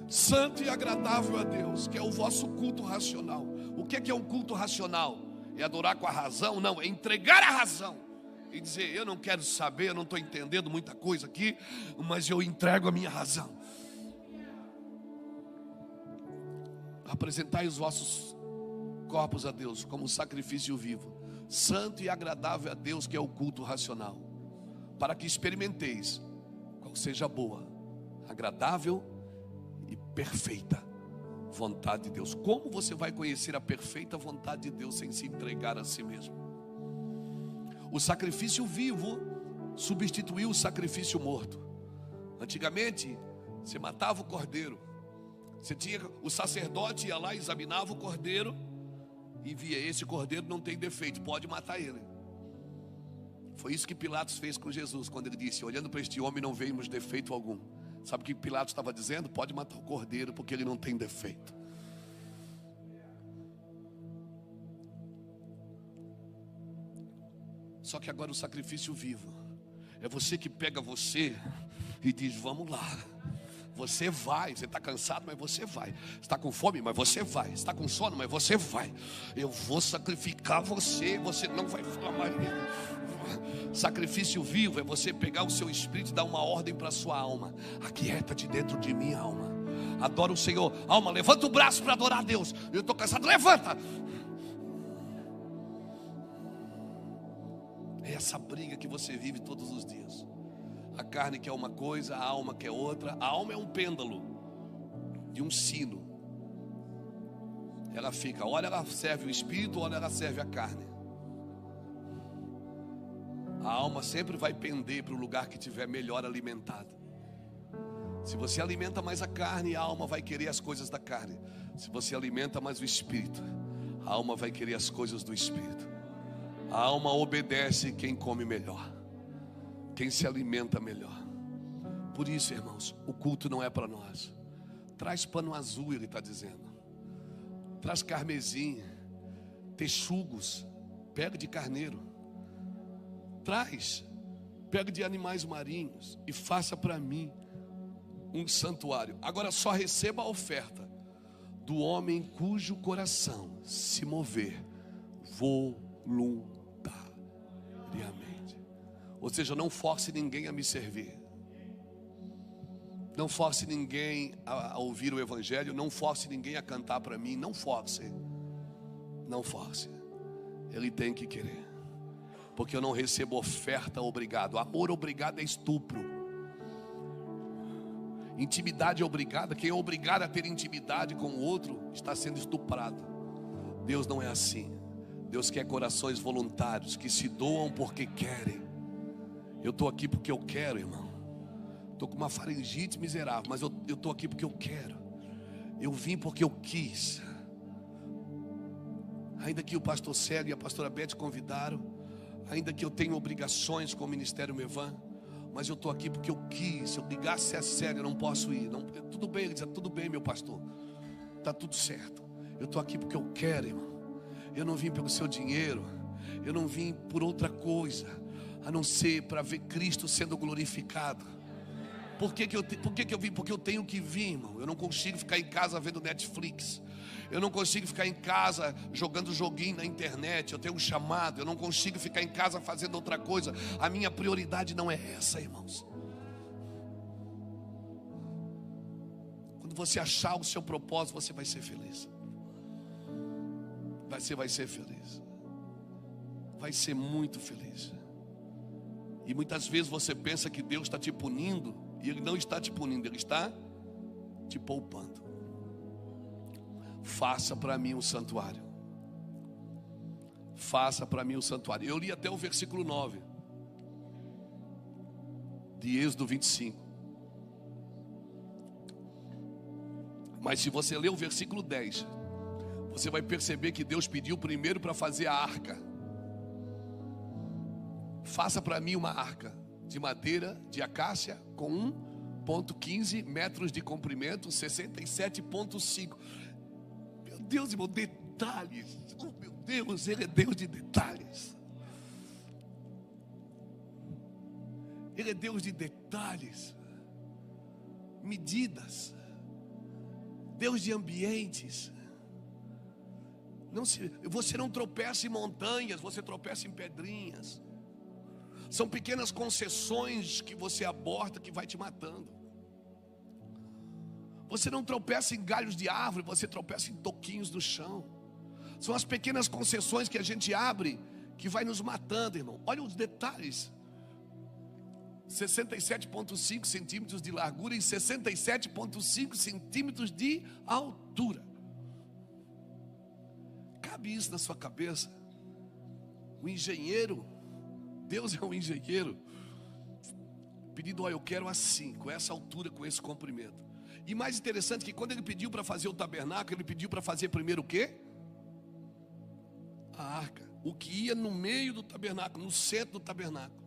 santo e agradável a Deus, que é o vosso culto racional. O que é um culto racional? É adorar com a razão? Não, é entregar a razão e dizer, eu não quero saber, eu não estou entendendo muita coisa aqui, mas eu entrego a minha razão. Apresentai os vossos corpos a Deus como sacrifício vivo, santo e agradável a Deus, que é o culto racional, para que experimenteis qual seja a boa, agradável e perfeita vontade de Deus. Como você vai conhecer a perfeita vontade de Deus sem se entregar a si mesmo? O sacrifício vivo substituiu o sacrifício morto. Antigamente você matava o cordeiro, você tinha, o sacerdote ia lá, examinava o cordeiro e via, esse cordeiro não tem defeito, pode matar ele. Foi isso que Pilatos fez com Jesus, quando ele disse, olhando para este homem não vemos defeito algum. Sabe o que Pilatos estava dizendo? Pode matar o cordeiro, porque ele não tem defeito. Só que agora o sacrifício vivo é você que pega você e diz, vamos lá. Você vai, você está cansado, mas você vai. Está com fome, mas você vai. Está com sono, mas você vai. Eu vou sacrificar você, você não vai falar mais. Sacrifício vivo é você pegar o seu espírito e dar uma ordem para a sua alma. Aquieta-te dentro de mim, alma. Adora o Senhor. Alma, levanta o braço para adorar a Deus. Eu estou cansado, levanta. É essa briga que você vive todos os dias. A carne quer uma coisa, a alma quer outra. A alma é um pêndulo de um sino. Ela fica, olha ela serve o espírito, olha ela serve a carne. A alma sempre vai pender para o lugar que estiver melhor alimentado. Se você alimenta mais a carne, a alma vai querer as coisas da carne. Se você alimenta mais o espírito, a alma vai querer as coisas do espírito. A alma obedece quem come melhor, quem se alimenta melhor. Por isso, irmãos, o culto não é para nós. Traz pano azul, ele está dizendo. Traz carmesim, texugos, pega de carneiro. Traz, pega de animais marinhos e faça para mim um santuário. Agora só receba a oferta do homem cujo coração se mover voluntariamente. Ou seja, não force ninguém a me servir. Não force ninguém a ouvir o evangelho. Não force ninguém a cantar para mim. Não force. Não force. Ele tem que querer. Porque eu não recebo oferta obrigado. Amor obrigado é estupro. Intimidade obrigada. Quem é obrigado a ter intimidade com o outro está sendo estuprado. Deus não é assim. Deus quer corações voluntários que se doam porque querem. Eu estou aqui porque eu quero, irmão. Estou com uma faringite miserável, mas eu estou aqui porque eu quero. Eu vim porque eu quis. Ainda que o pastor Célio e a pastora Beth convidaram, ainda que eu tenha obrigações com o Ministério Mevan, mas eu estou aqui porque eu quis. Se eu ligasse a Célio, eu não posso ir. Não, tudo bem, ele dizia, tudo bem, meu pastor. Está tudo certo. Eu estou aqui porque eu quero, irmão. Eu não vim pelo seu dinheiro. Eu não vim por outra coisa a não ser para ver Cristo sendo glorificado. Por que eu vim? Porque eu tenho que vir, irmão. Eu não consigo ficar em casa vendo Netflix. Eu não consigo ficar em casa jogando joguinho na internet. Eu tenho um chamado. Eu não consigo ficar em casa fazendo outra coisa. A minha prioridade não é essa, irmãos. Quando você achar o seu propósito, você vai ser feliz. Você vai ser feliz. Vai ser muito feliz. E muitas vezes você pensa que Deus está te punindo. E Ele não está te punindo, Ele está te poupando. Faça para mim um santuário. Faça para mim um santuário. Eu li até o versículo 9 de Êxodo 25. Mas se você ler o versículo 10, você vai perceber que Deus pediu primeiro para fazer a arca. Faça para mim uma arca de madeira de acácia com 1,15 metros de comprimento, 67,5. Meu Deus, irmão, detalhes. Oh, meu Deus, Ele é Deus de detalhes. Ele é Deus de detalhes. Medidas. Deus de ambientes. Você não tropeça em montanhas, você tropeça em pedrinhas. São pequenas concessões que você aborda que vai te matando. Você não tropeça em galhos de árvore, você tropeça em toquinhos no chão. São as pequenas concessões que a gente abre que vai nos matando, irmão. Olha os detalhes. 67,5 centímetros de largura e 67,5 centímetros de altura. Cabe isso na sua cabeça? O engenheiro, Deus é um engenheiro, pedindo, olha, eu quero assim, com essa altura, com esse comprimento. E mais interessante que quando ele pediu para fazer o tabernáculo, ele pediu para fazer primeiro o quê? A arca. O que ia no meio do tabernáculo, no centro do tabernáculo.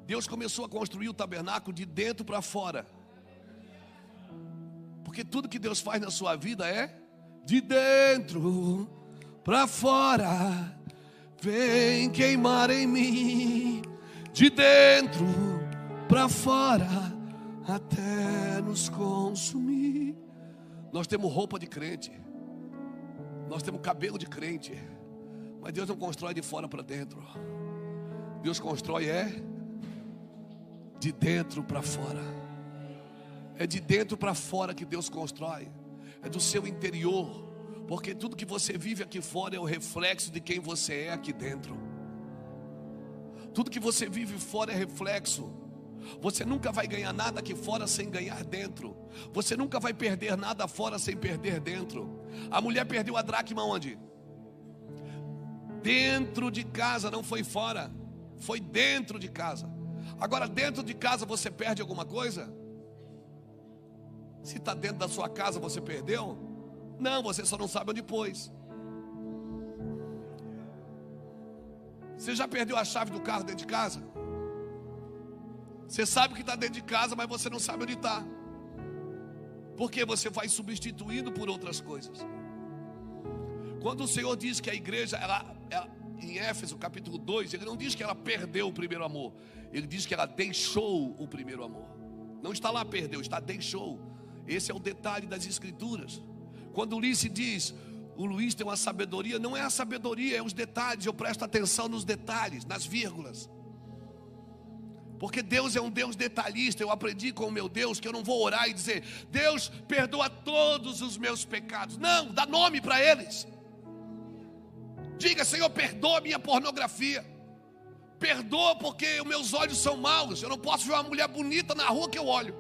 Deus começou a construir o tabernáculo de dentro para fora. Porque tudo que Deus faz na sua vida é de dentro para fora. Vem queimar em mim, de dentro para fora, até nos consumir. Nós temos roupa de crente, nós temos cabelo de crente, mas Deus não constrói de fora para dentro. Deus constrói de dentro para fora. É de dentro para fora que Deus constrói. É do seu interior. Porque tudo que você vive aqui fora é o reflexo de quem você é aqui dentro. Tudo que você vive fora é reflexo. Você nunca vai ganhar nada aqui fora sem ganhar dentro. Você nunca vai perder nada fora sem perder dentro. A mulher perdeu a dracma onde? Dentro de casa, não foi fora. Foi dentro de casa. Agora dentro de casa você perde alguma coisa? Se está dentro da sua casa você perdeu? Não, você só não sabe onde pôs. Você já perdeu a chave do carro dentro de casa? Você sabe que está dentro de casa, mas você não sabe onde está. Porque você vai substituindo por outras coisas. Quando o Senhor diz que a igreja, em Éfeso capítulo 2, Ele não diz que ela perdeu o primeiro amor. Ele diz que ela deixou o primeiro amor. Não está lá perdeu, está deixou. Esse é o detalhe das escrituras. Quando o Ulisses diz, o Luiz tem uma sabedoria, não é a sabedoria, é os detalhes. Eu presto atenção nos detalhes, nas vírgulas. Porque Deus é um Deus detalhista. Eu aprendi com o meu Deus que eu não vou orar e dizer: Deus, perdoa todos os meus pecados. Não, dá nome para eles. Diga: Senhor, perdoa minha pornografia. Perdoa porque os meus olhos são maus. Eu não posso ver uma mulher bonita na rua que eu olho.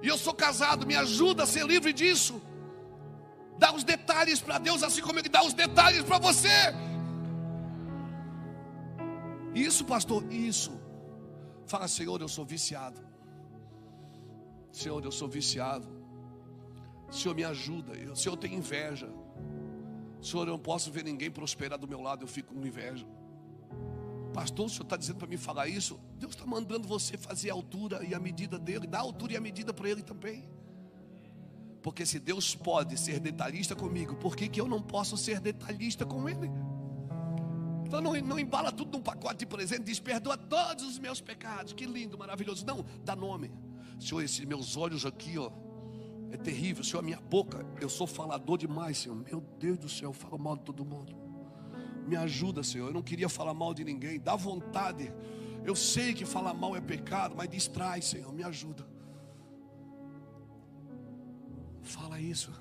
E eu sou casado, me ajuda a ser livre disso. Dá os detalhes para Deus, assim como Ele dá os detalhes para você. Isso, pastor, isso. Fala: Senhor, eu sou viciado. Senhor, eu sou viciado. Senhor, me ajuda. Senhor, eu tenho inveja. Senhor, eu não posso ver ninguém prosperar do meu lado, eu fico com inveja. Pastor, o senhor está dizendo para mim falar isso? Deus está mandando você fazer a altura e a medida dele. Dá a altura e a medida para ele também. Porque se Deus pode ser detalhista comigo, por que eu não posso ser detalhista com ele? Então não embala tudo num pacote de presente. Diz: perdoa todos os meus pecados. Que lindo, maravilhoso. Não, dá nome. Senhor, esses meus olhos aqui, ó, é terrível. Senhor, a minha boca, eu sou falador demais, Senhor. Meu Deus do céu, eu falo mal de todo mundo. Me ajuda, Senhor. Eu não queria falar mal de ninguém. Dá vontade. Eu sei que falar mal é pecado, mas distrai, Senhor. Me ajuda. Fala isso.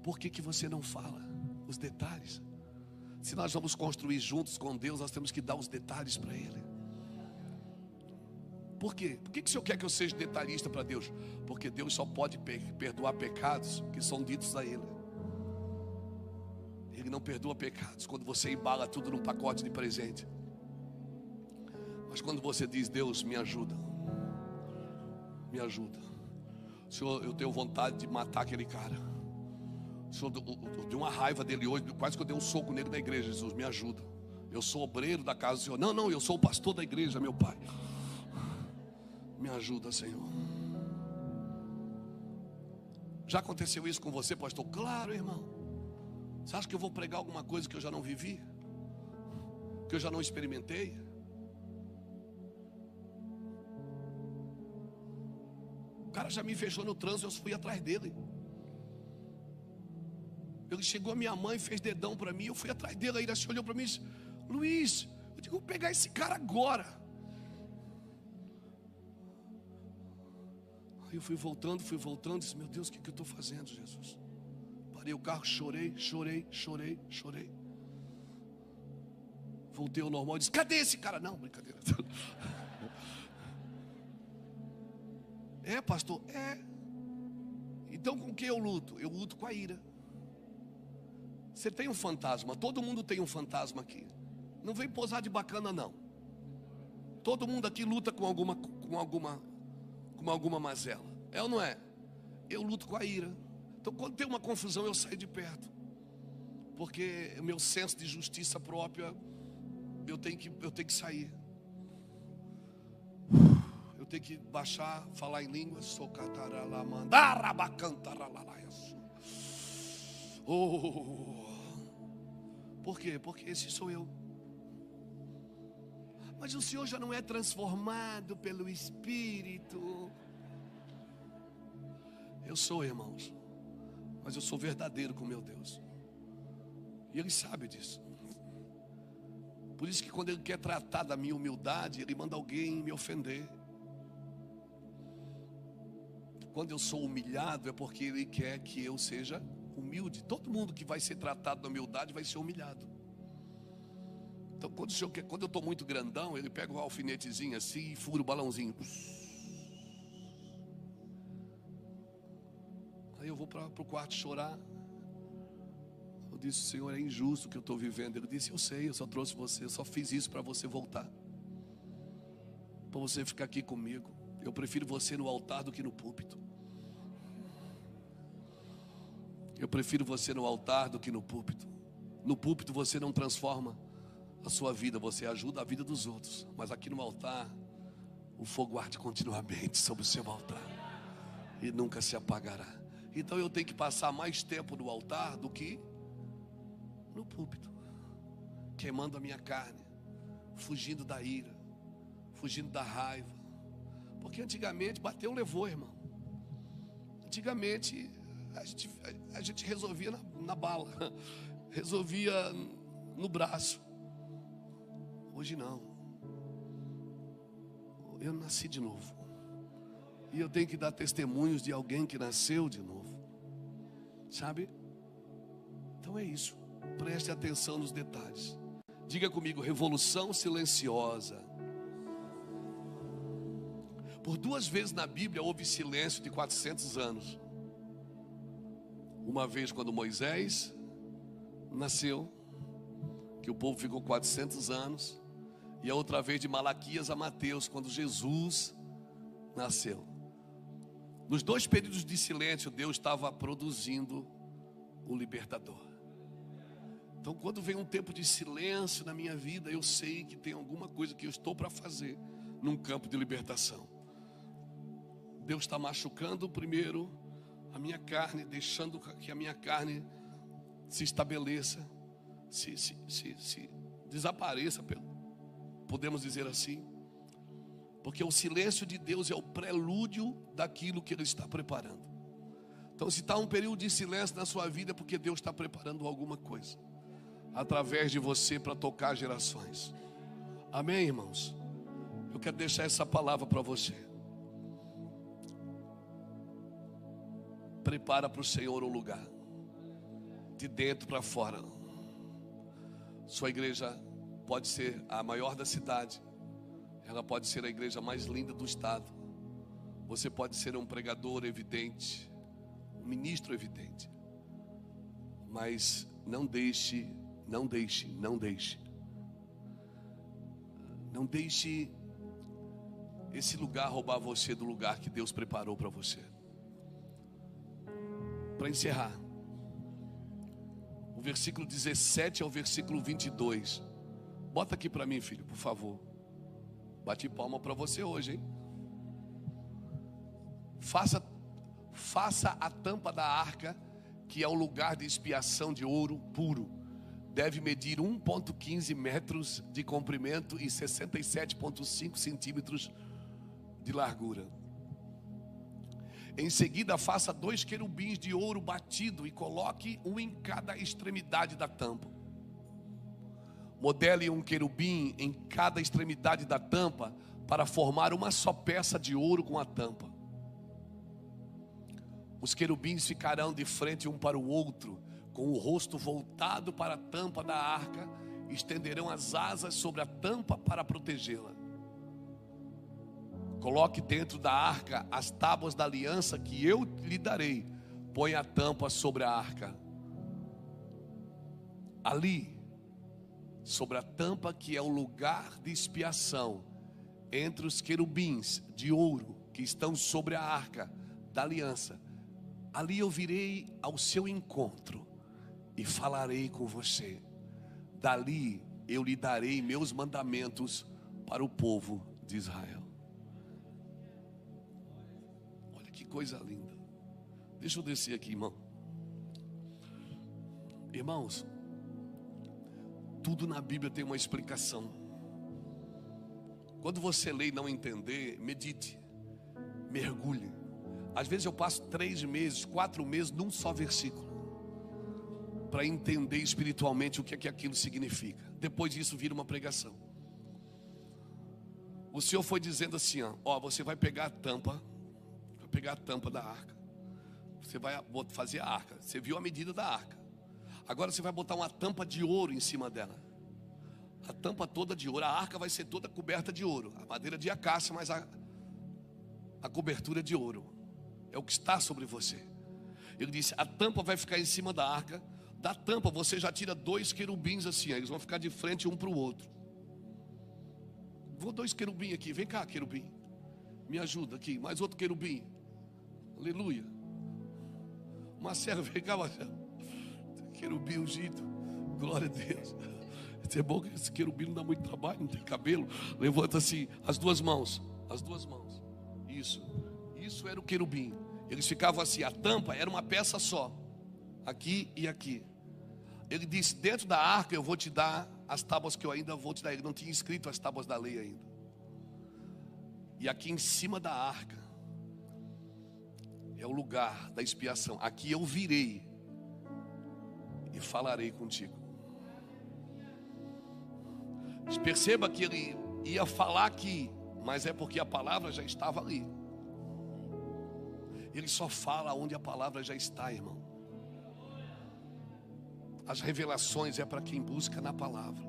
Por que você não fala os detalhes? Se nós vamos construir juntos com Deus, nós temos que dar os detalhes para Ele. Por quê? Por que o Senhor quer que eu seja detalhista para Deus? Porque Deus só pode perdoar pecados que são ditos a Ele. Ele não perdoa pecados quando você embala tudo num pacote de presente. Mas quando você diz: Deus, me ajuda. Me ajuda. Senhor, eu tenho vontade de matar aquele cara. Senhor, eu dei uma raiva dele hoje. Quase que eu dei um soco nele na igreja. Jesus, me ajuda. Eu sou obreiro da casa do Senhor. Não, eu sou o pastor da igreja, meu pai. Me ajuda, Senhor. Já aconteceu isso com você, pastor? Claro, irmão. Você acha que eu vou pregar alguma coisa que eu já não vivi? Que eu já não experimentei? O cara já me fechou no trânsito, eu fui atrás dele. Ele chegou, a minha mãe fez dedão para mim, eu fui atrás dele. Aí ele assim olhou para mim e disse: Luiz, eu digo, vou pegar esse cara agora. Aí eu fui voltando, disse: meu Deus, o que eu estou fazendo, Jesus? Parei o carro, chorei. Voltei ao normal e disse: cadê esse cara? Não, brincadeira. É, pastor, é. Então com que eu luto? Eu luto com a ira. Você tem um fantasma, todo mundo tem um fantasma aqui. Não vem posar de bacana, não. Todo mundo aqui luta com alguma mazela. É ou não é? Eu luto com a ira. Então quando tem uma confusão eu saio de perto. Porque o meu senso de justiça própria, eu tenho que sair. Eu tenho que baixar, falar em línguas. Oh. Por quê? Porque esse sou eu. Mas o Senhor já não é transformado pelo Espírito. Eu sou, irmãos. Mas eu sou verdadeiro com meu Deus. E Ele sabe disso. Por isso que quando Ele quer tratar da minha humildade, Ele manda alguém me ofender. Quando eu sou humilhado é porque Ele quer que eu seja humilde. Todo mundo que vai ser tratado da humildade vai ser humilhado. Então quando eu estou muito grandão, Ele pega um alfinetezinho assim e fura o balãozinho. Aí eu vou para o quarto chorar. Eu disse: Senhor, é injusto o que eu estou vivendo. Ele disse: eu sei, eu só trouxe você, eu só fiz isso para você voltar, para você ficar aqui comigo. Eu prefiro você no altar do que no púlpito. Eu prefiro você no altar do que no púlpito. No púlpito você não transforma a sua vida, você ajuda a vida dos outros. Mas aqui no altar, o fogo arde continuamente sobre o seu altar e nunca se apagará. Então eu tenho que passar mais tempo no altar do que no púlpito, queimando a minha carne, fugindo da ira, fugindo da raiva. Porque antigamente bateu, levou, irmão. Antigamente a gente resolvia na bala, resolvia no braço. Hoje não. eu nasci de novo. E eu tenho que dar testemunhos de alguém que nasceu de novo. Sabe? Então é isso. Preste atenção nos detalhes. Diga comigo, revolução silenciosa. Por 2 vezes na Bíblia houve silêncio de 400 anos. Uma vez quando Moisés nasceu, que o povo ficou 400 anos. E a outra vez de Malaquias a Mateus, quando Jesus nasceu. Nos 2 períodos de silêncio, Deus estava produzindo o libertador. Então, quando vem um tempo de silêncio na minha vida, eu sei que tem alguma coisa que eu estou para fazer num campo de libertação. Deus está machucando primeiro a minha carne, deixando que a minha carne se estabeleça, se desapareça, podemos dizer assim. Porque o silêncio de Deus é o prelúdio daquilo que Ele está preparando. Então, se está um período de silêncio na sua vida, é porque Deus está preparando alguma coisa através de você para tocar gerações. Amém, irmãos? Eu quero deixar essa palavra para você. Prepara para o Senhor um lugar, de dentro para fora. Sua igreja pode ser a maior da cidade, ela pode ser a igreja mais linda do estado. Você pode ser um pregador evidente, um ministro evidente, mas não deixe esse lugar roubar você do lugar que Deus preparou para você. Para encerrar, o versículo 17 ao versículo 22. Bota aqui para mim, filho, por favor. Bati palma para você hoje, hein? Faça a tampa da arca, que é o lugar de expiação de ouro puro. Deve medir 1,15 metros de comprimento e 67,5 centímetros de largura. Em seguida, faça 2 querubins de ouro batido e coloque um em cada extremidade da tampa. Modele um querubim em cada extremidade da tampa para formar uma só peça de ouro com a tampa. Os querubins ficarão de frente um para o outro, com o rosto voltado para a tampa da arca, estenderão as asas sobre a tampa para protegê-la. Coloque dentro da arca as tábuas da aliança que eu lhe darei. Põe a tampa sobre a arca. Ali, sobre a tampa que é o lugar de expiação, entre os querubins de ouro que estão sobre a arca da aliança, ali eu virei ao seu encontro e falarei com você. Dali eu lhe darei meus mandamentos para o povo de Israel. Olha que coisa linda. Deixa eu descer aqui, irmão. Irmãos, tudo na Bíblia tem uma explicação. Quando você lê e não entender, medite, mergulhe. Às vezes eu passo 3 meses, 4 meses num só versículo, para entender espiritualmente o que é que aquilo significa. Depois disso vira uma pregação. O Senhor foi dizendo assim, ó, você vai pegar a tampa, da arca. Você vai fazer a arca. Você viu a medida da arca. Agora você vai botar uma tampa de ouro em cima dela. A tampa toda de ouro. A arca vai ser toda coberta de ouro. A madeira de acácia, mas a cobertura de ouro. É o que está sobre você. Ele disse, a tampa vai ficar em cima da arca. Da tampa você já tira 2 querubins assim. Eles vão ficar de frente um para o outro. Vou 2 querubins aqui. Vem cá, querubim. Me ajuda aqui. Mais outro querubim. Aleluia. Marcelo, vem cá, Marcelo. Querubim ungido. Glória a Deus. É bom que esse querubim não dá muito trabalho, não tem cabelo. Levanta assim, as duas mãos. Isso era o querubim. Eles ficavam assim, a tampa era uma peça só, aqui e aqui. Ele disse, dentro da arca eu vou te dar as tábuas que eu ainda vou te dar. Ele não tinha escrito as tábuas da lei ainda. E aqui em cima da arca é o lugar da expiação. Aqui eu virei e falarei contigo. Perceba que ele ia falar aqui, mas é porque a palavra já estava ali. Ele só fala onde a palavra já está, irmão. As revelações é para quem busca na palavra.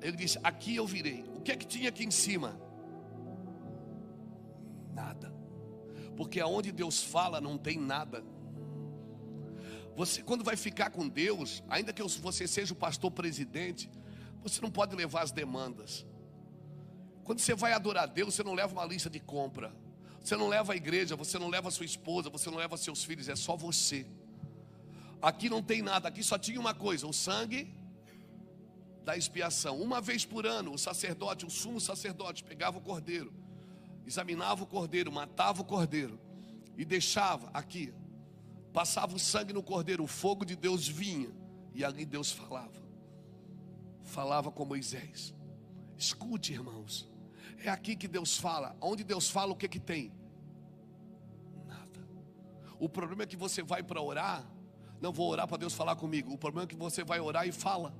Ele disse: aqui eu virei. O que é que tinha aqui em cima? Nada. Porque aonde Deus fala não tem nada. Você, quando vai ficar com Deus, ainda que você seja o pastor presidente, você não pode levar as demandas. Quando você vai adorar a Deus, você não leva uma lista de compra. Você não leva a igreja, você não leva a sua esposa, você não leva seus filhos, é só você. Aqui não tem nada, aqui só tinha uma coisa: o sangue da expiação. Uma vez por ano, o sacerdote, o sumo sacerdote, pegava o cordeiro, examinava o cordeiro, matava o cordeiro e deixava aqui. Passava o sangue no cordeiro, o fogo de Deus vinha e ali Deus falava. Falava com Moisés. Escute, irmãos. É aqui que Deus fala. Onde Deus fala, o que que tem? Nada. O problema é que você vai para orar. Não vou orar para Deus falar comigo. O problema é que você vai orar e fala.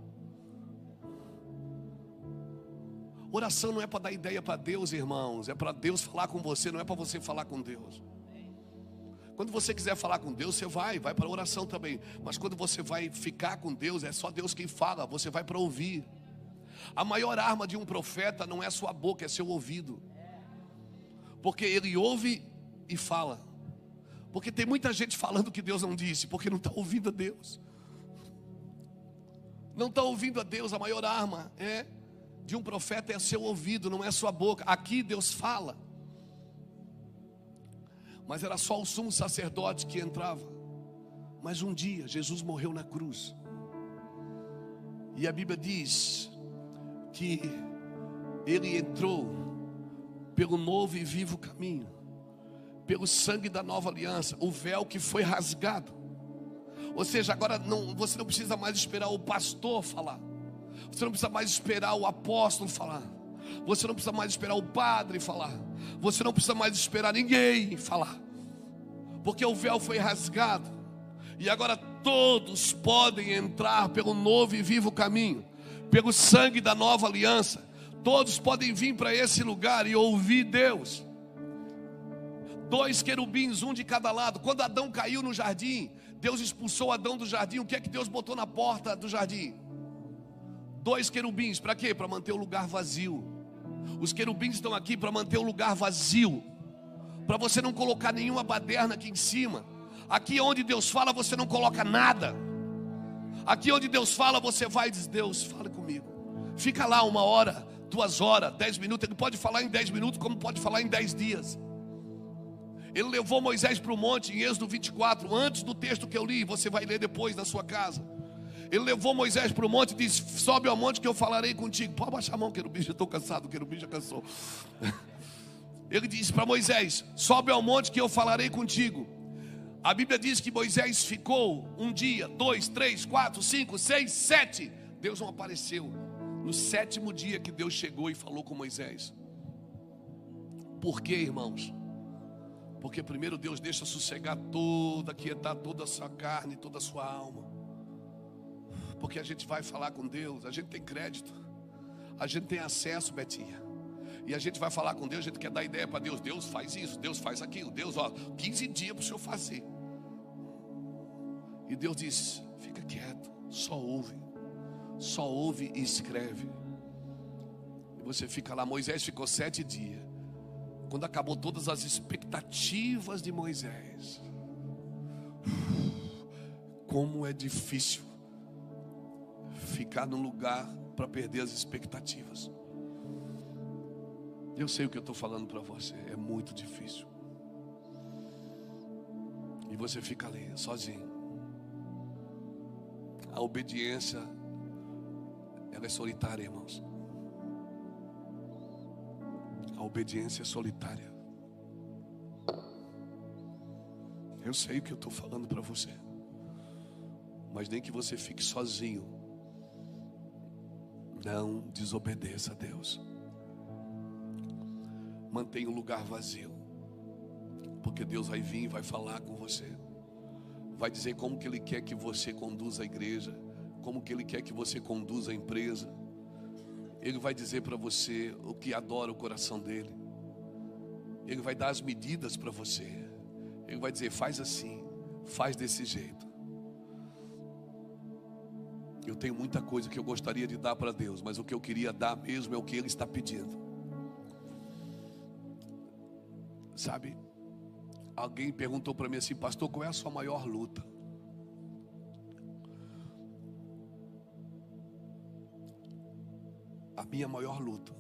Oração não é para dar ideia para Deus, irmãos. É para Deus falar com você, não é para você falar com Deus. Quando você quiser falar com Deus, você vai para a oração também. Mas quando você vai ficar com Deus, é só Deus quem fala. Você vai para ouvir. A maior arma de um profeta não é a sua boca, é seu ouvido. Porque ele ouve e fala. Porque tem muita gente falando que Deus não disse, porque não está ouvindo a Deus. Não está ouvindo a Deus. A maior arma de um profeta é seu ouvido, não é a sua boca. Aqui Deus fala. Mas era só o sumo sacerdote que entrava. Mas um dia Jesus morreu na cruz. E a Bíblia diz que ele entrou pelo novo e vivo caminho, pelo sangue da nova aliança, o véu que foi rasgado. Ou seja, agora você não precisa mais esperar o pastor falar. Você não precisa mais esperar o apóstolo falar. Você não precisa mais esperar o padre falar. Você não precisa mais esperar ninguém falar. Porque o véu foi rasgado. E agora todos podem entrar pelo novo e vivo caminho, pelo sangue da nova aliança. Todos podem vir para esse lugar e ouvir Deus. 2 querubins, um de cada lado. Quando Adão caiu no jardim, Deus expulsou Adão do jardim. O que é que Deus botou na porta do jardim? 2 querubins, para quê? Para manter o lugar vazio. Os querubins estão aqui para manter o lugar vazio, para você não colocar nenhuma baderna aqui em cima. Aqui onde Deus fala, você não coloca nada. Aqui onde Deus fala, você vai e diz: Deus, fala comigo. Fica lá 1 hora, 2 horas, 10 minutos. Ele pode falar em 10 minutos, como pode falar em 10 dias. Ele levou Moisés para o monte em Êxodo 24, antes do texto que eu li, você vai ler depois na sua casa. Ele levou Moisés para o monte e disse: sobe ao monte que eu falarei contigo. Pode abaixar a mão, querubim, já estou cansado, querubim já cansou. Ele disse para Moisés: sobe ao monte que eu falarei contigo. A Bíblia diz que Moisés ficou 1 dia, 2, 3, 4, 5, 6, 7. Deus não apareceu. No 7º dia que Deus chegou e falou com Moisés. Por quê, irmãos? Porque primeiro Deus deixa sossegar aquietar toda a sua carne, toda a sua alma. Porque a gente vai falar com Deus, a gente tem crédito, a gente tem acesso, Betinha. E a gente vai falar com Deus, a gente quer dar ideia para Deus. Deus faz isso, Deus faz aquilo. Deus, 15 dias para o senhor fazer. E Deus diz: fica quieto, só ouve e escreve. E você fica lá. Moisés ficou 7 dias. Quando acabou todas as expectativas de Moisés, como é difícil ficar num lugar para perder as expectativas. Eu sei o que eu estou falando para você. É muito difícil. E você fica ali, sozinho. A obediência, ela é solitária, irmãos. A obediência é solitária. Eu sei o que eu estou falando para você. Mas nem que você fique sozinho, não desobedeça a Deus. Mantenha o lugar vazio, porque Deus vai vir e vai falar com você. Vai dizer como que Ele quer que você conduza a igreja, como que Ele quer que você conduza a empresa. Ele vai dizer para você o que adora o coração dele. Ele vai dar as medidas para você. Ele vai dizer: faz assim, faz desse jeito. Eu tenho muita coisa que eu gostaria de dar para Deus, mas o que eu queria dar mesmo é o que Ele está pedindo. Sabe, alguém perguntou para mim assim: pastor, qual é a sua maior luta? A minha maior luta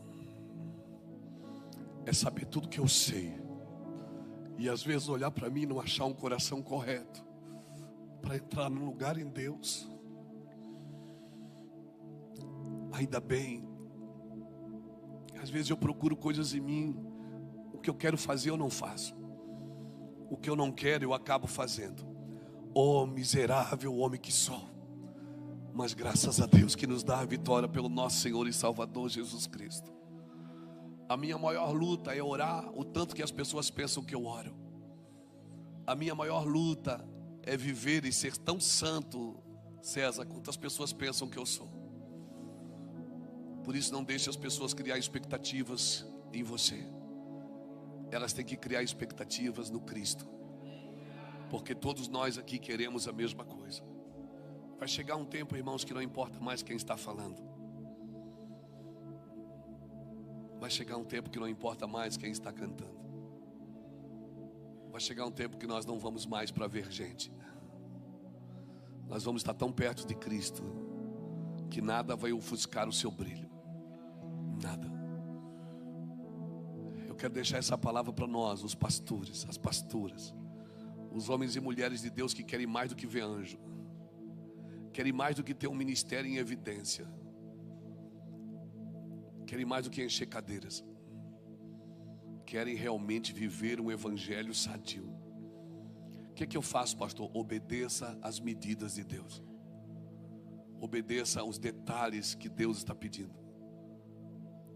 é saber tudo que eu sei, e às vezes olhar para mim e não achar um coração correto para entrar num lugar em Deus. Ainda bem, às vezes eu procuro coisas em mim, o que eu quero fazer eu não faço, o que eu não quero eu acabo fazendo. Oh, miserável homem que sou. Mas graças a Deus que nos dá a vitória pelo nosso Senhor e Salvador Jesus Cristo. A minha maior luta é orar o tanto que as pessoas pensam que eu oro. A minha maior luta é viver e ser tão santo, César, quanto as pessoas pensam que eu sou. Por isso, não deixe as pessoas criar expectativas em você. Elas têm que criar expectativas no Cristo, porque todos nós aqui queremos a mesma coisa. Vai chegar um tempo, irmãos, que não importa mais quem está falando. Vai chegar um tempo que não importa mais quem está cantando. Vai chegar um tempo que nós não vamos mais para ver gente. Nós vamos estar tão perto de Cristo que nada vai ofuscar o seu brilho. Nada. Eu quero deixar essa palavra para nós, os pastores, as pastoras, os homens e mulheres de Deus que querem mais do que ver anjo, querem mais do que ter um ministério em evidência, querem mais do que encher cadeiras, querem realmente viver um evangelho sadio. O que é que eu faço, pastor? Obedeça às medidas de Deus. Obedeça aos detalhes que Deus está pedindo.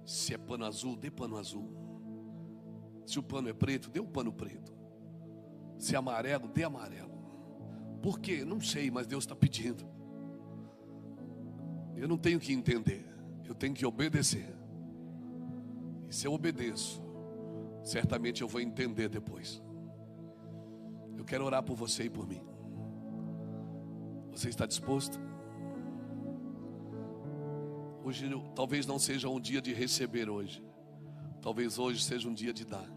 Se é pano azul, dê pano azul. Se o pano é preto, dê o pano preto. Se é amarelo, dê amarelo. Por quê? Não sei, mas Deus está pedindo. Eu não tenho que entender, eu tenho que obedecer. E se eu obedeço, certamente eu vou entender depois. Eu quero orar por você e por mim. Você está disposto? Hoje talvez não seja um dia de receber hoje. Talvez hoje seja um dia de dar.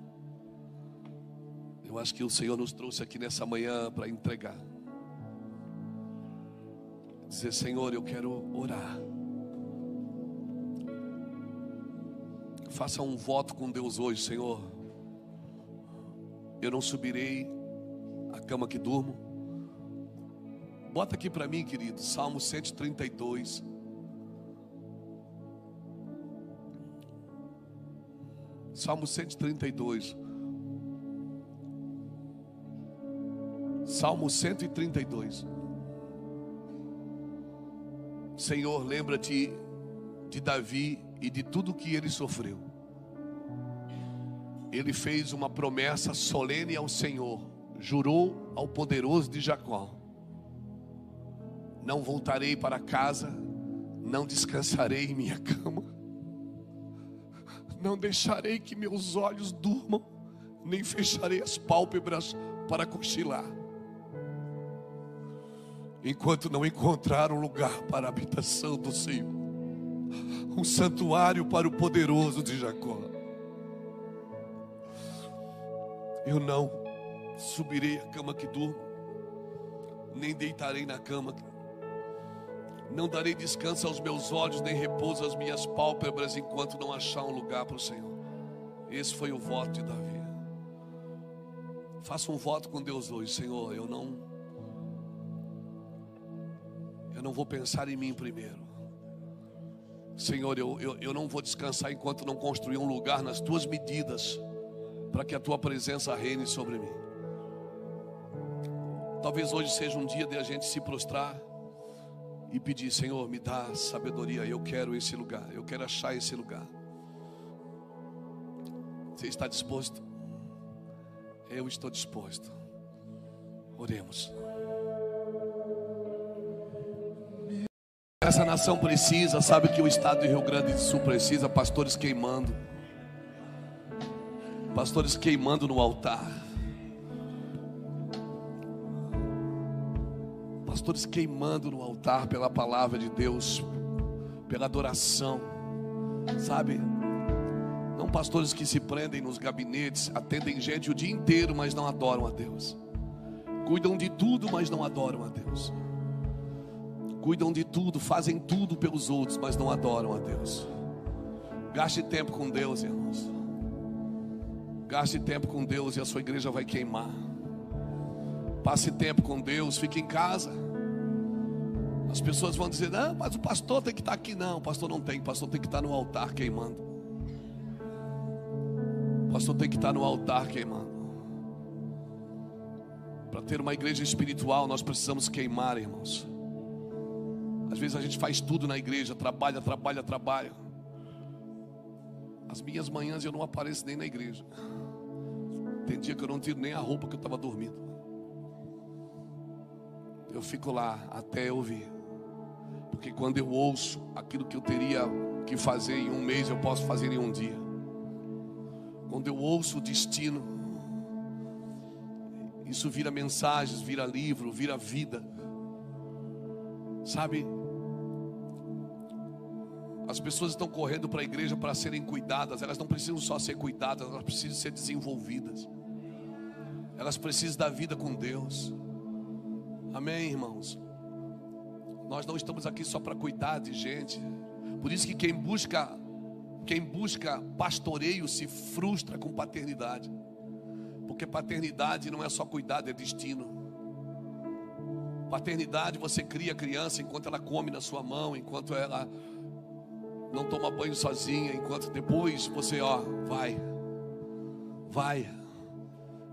Eu acho que o Senhor nos trouxe aqui nessa manhã para entregar. Dizer: Senhor, eu quero orar. Faça um voto com Deus hoje: Senhor, eu não subirei a cama que durmo. Bota aqui para mim, querido, Salmo 132. Salmo 132. Salmo 132. Senhor, lembra-te de Davi e de tudo que ele sofreu. Ele fez uma promessa solene ao Senhor, jurou ao poderoso de Jacó: não voltarei para casa, não descansarei em minha cama, não deixarei que meus olhos durmam, nem fecharei as pálpebras para cochilar, enquanto não encontrar um lugar para a habitação do Senhor, um santuário para o poderoso de Jacó. Eu não subirei a cama que durmo, nem deitarei na cama, não darei descanso aos meus olhos, nem repouso às minhas pálpebras, enquanto não achar um lugar para o Senhor. Esse foi o voto de Davi. Faça um voto com Deus hoje: Senhor, eu não vou pensar em mim primeiro. Senhor, eu não vou descansar enquanto não construir um lugar nas tuas medidas, para que a tua presença reine sobre mim. Talvez hoje seja um dia de a gente se prostrar e pedir: Senhor, me dá sabedoria, eu quero esse lugar, eu quero achar esse lugar. Você está disposto? Eu estou disposto. Oremos. Essa nação precisa, sabe o que o estado do Rio Grande do Sul precisa? Pastores queimando. Pastores queimando no altar. Pastores queimando no altar pela palavra de Deus, pela adoração, sabe? Não pastores que se prendem nos gabinetes, atendem gente o dia inteiro, mas não adoram a Deus. Cuidam de tudo, mas não adoram a Deus. Cuidam de tudo, fazem tudo pelos outros, mas não adoram a Deus. Gaste tempo com Deus, irmãos. Gaste tempo com Deus e a sua igreja vai queimar. Passe tempo com Deus, fique em casa. As pessoas vão dizer: não, mas o pastor tem que estar aqui. Não, o pastor não tem, o pastor tem que estar no altar queimando. O pastor tem que estar no altar queimando. Para ter uma igreja espiritual, nós precisamos queimar, irmãos. Às vezes a gente faz tudo na igreja, trabalha. As minhas manhãs eu não apareço nem na igreja. Tem dia que eu não tiro nem a roupa que eu estava dormindo. Eu fico lá até eu ouvir. Porque quando eu ouço aquilo que eu teria que fazer em um mês, eu posso fazer em um dia. Quando eu ouço o destino, isso vira mensagens, vira livro, vira vida. Sabe? As pessoas estão correndo para a igreja para serem cuidadas. Elas não precisam só ser cuidadas, elas precisam ser desenvolvidas. Elas precisam da vida com Deus. Amém, irmãos? Nós não estamos aqui só para cuidar de gente. Por isso que quem busca pastoreio se frustra com paternidade. Porque paternidade não é só cuidado, é destino. Paternidade, você cria a criança enquanto ela come na sua mão, enquanto ela não toma banho sozinha, enquanto depois você, vai,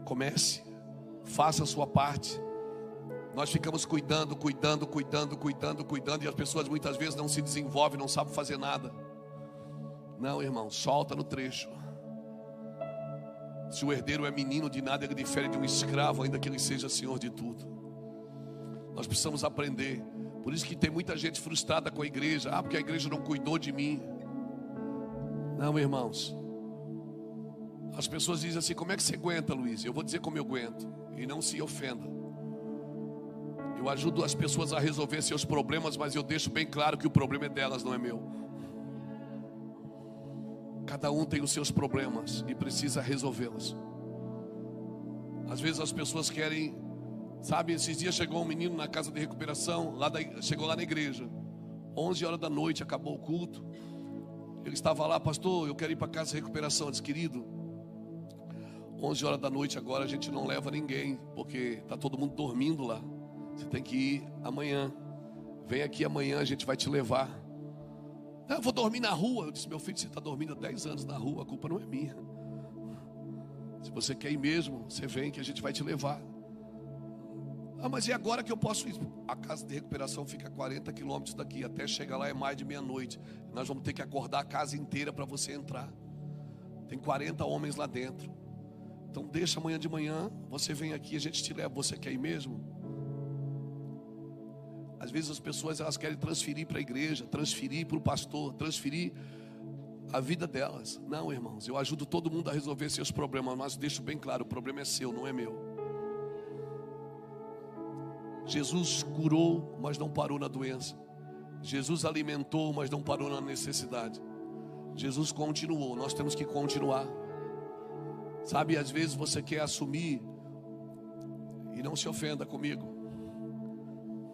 comece, faça a sua parte. Nós ficamos cuidando, e as pessoas muitas vezes não se desenvolvem, não sabem fazer nada. Não, irmão, solta no trecho. Se o herdeiro é menino, de nada ele difere de um escravo, ainda que ele seja senhor de tudo. Nós precisamos aprender. Por isso que tem muita gente frustrada com a igreja. Porque a igreja não cuidou de mim. Não, irmãos. As pessoas dizem assim: como é que você aguenta, Luiz? Eu vou dizer como eu aguento. E não se ofenda. Eu ajudo as pessoas a resolver seus problemas, mas eu deixo bem claro que o problema é delas, não é meu. Cada um tem os seus problemas e precisa resolvê-los. Às vezes as pessoas querem, sabe, esses dias chegou um menino na casa de recuperação, chegou lá na igreja, 11 horas da noite, acabou o culto. Ele estava lá: pastor, eu quero ir para a casa de recuperação. Eu disse: querido, 11 horas da noite agora a gente não leva ninguém, porque está todo mundo dormindo lá. Você tem que ir amanhã. Vem aqui amanhã, a gente vai te levar. Eu vou dormir na rua. Eu disse: meu filho, você está dormindo há 10 anos na rua, a culpa não é minha. Se você quer ir mesmo, você vem que a gente vai te levar. Mas e agora que eu posso ir? A casa de recuperação fica a 40 quilômetros daqui. Até chegar lá é mais de meia-noite. Nós vamos ter que acordar a casa inteira para você entrar. Tem 40 homens lá dentro. Então deixa amanhã de manhã, você vem aqui, a gente te leva. Você quer ir mesmo? Às vezes as pessoas elas querem transferir para a igreja, transferir para o pastor, transferir a vida delas. Não, irmãos, eu ajudo todo mundo a resolver seus problemas, mas deixo bem claro: o problema é seu, não é meu. Jesus curou, mas não parou na doença. Jesus alimentou, mas não parou na necessidade. Jesus continuou, nós temos que continuar. Sabe, às vezes você quer assumir, e não se ofenda comigo,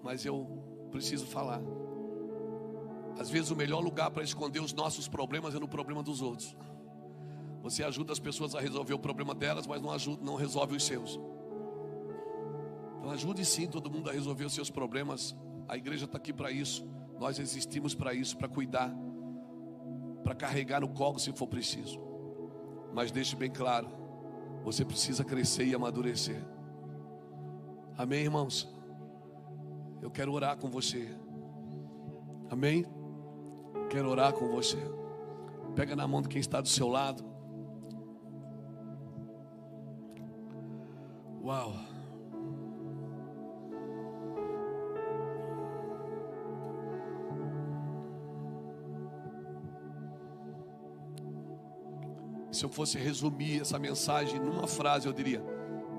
mas eu preciso falar. Às vezes o melhor lugar para esconder os nossos problemas é no problema dos outros. Você ajuda as pessoas a resolver o problema delas, mas não resolve os seus. Então ajude sim todo mundo a resolver os seus problemas. A igreja está aqui para isso. Nós existimos para isso, para cuidar, para carregar no colo se for preciso. Mas deixe bem claro: você precisa crescer e amadurecer. Amém, irmãos? Eu quero orar com você. Amém? Quero orar com você. Pega na mão de quem está do seu lado. Uau. Se eu fosse resumir essa mensagem numa frase, eu diria: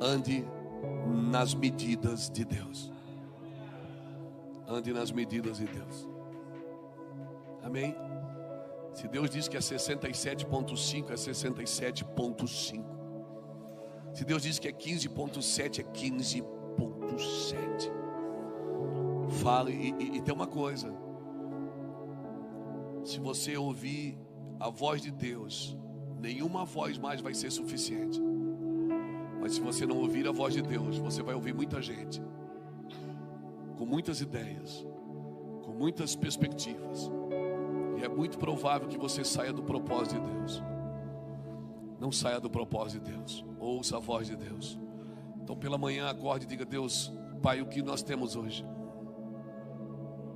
ande nas medidas de Deus. Ande nas medidas de Deus. Amém? Se Deus diz que é 67.5, é 67.5. Se Deus diz que é 15.7, é 15.7. Fale, e tem uma coisa: se você ouvir a voz de Deus, nenhuma voz mais vai ser suficiente. Mas se você não ouvir a voz de Deus, você vai ouvir muita gente com muitas ideias, com muitas perspectivas, e é muito provável que você saia do propósito de Deus. Não saia do propósito de Deus. Ouça a voz de Deus. Então pela manhã acorde e diga: Deus, Pai, o que nós temos hoje?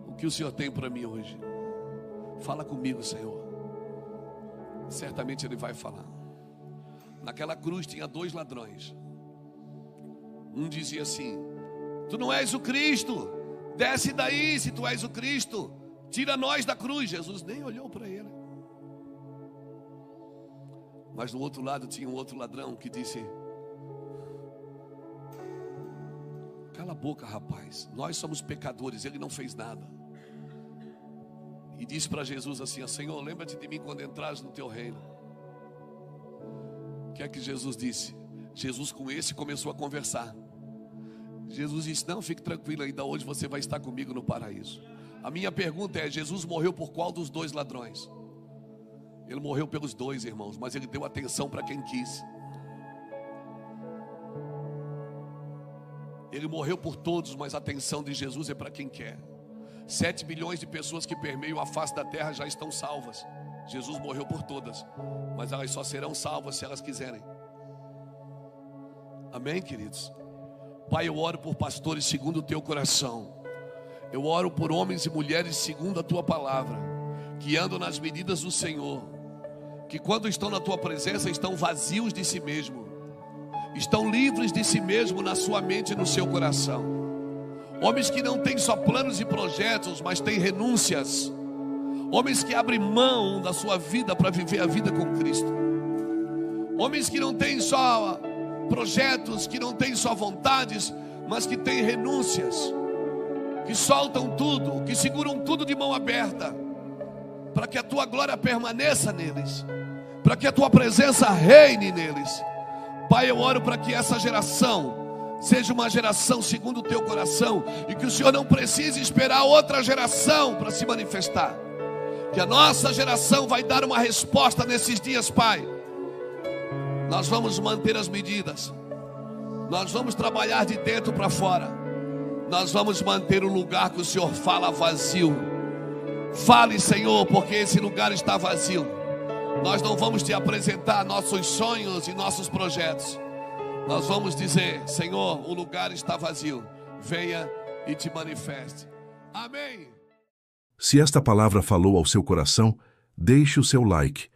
O que o Senhor tem para mim hoje? Fala comigo, Senhor. Certamente Ele vai falar. Naquela cruz tinha 2 ladrões. Um dizia assim: tu não és o Cristo, desce daí se tu és o Cristo, tira nós da cruz. Jesus nem olhou para ele. Mas do outro lado tinha um outro ladrão que disse: cala a boca, rapaz, nós somos pecadores, ele não fez nada. E disse para Jesus assim: Senhor, lembra-te de mim quando entrares no teu reino. O que é que Jesus disse? Jesus com esse começou a conversar. Jesus disse: não, fique tranquilo, ainda hoje você vai estar comigo no paraíso. A minha pergunta é: Jesus morreu por qual dos 2 ladrões? Ele morreu pelos 2, irmãos, mas ele deu atenção para quem quis. Ele morreu por todos, mas a atenção de Jesus é para quem quer. 7 bilhões de pessoas que permeiam a face da terra já estão salvas. Jesus morreu por todas, mas elas só serão salvas se elas quiserem. Amém, queridos? Pai, eu oro por pastores segundo o teu coração. Eu oro por homens e mulheres segundo a tua palavra, que andam nas medidas do Senhor, que quando estão na tua presença estão vazios de si mesmo, estão livres de si mesmo na sua mente e no seu coração. Homens que não têm só planos e projetos, mas têm renúncias. Homens que abrem mão da sua vida para viver a vida com Cristo. Homens que não têm só projetos, que não têm só vontades, mas que têm renúncias, que soltam tudo, que seguram tudo de mão aberta, para que a tua glória permaneça neles, para que a tua presença reine neles. Pai, eu oro para que essa geração seja uma geração segundo o teu coração, e que o Senhor não precise esperar outra geração para se manifestar, que a nossa geração vai dar uma resposta nesses dias, Pai. Nós vamos manter as medidas, nós vamos trabalhar de dentro para fora, nós vamos manter o lugar que o Senhor fala vazio. Fale, Senhor, porque esse lugar está vazio. Nós não vamos te apresentar nossos sonhos e nossos projetos. Nós vamos dizer: Senhor, o lugar está vazio, venha e te manifeste. Amém. Se esta palavra falou ao seu coração, deixe o seu like.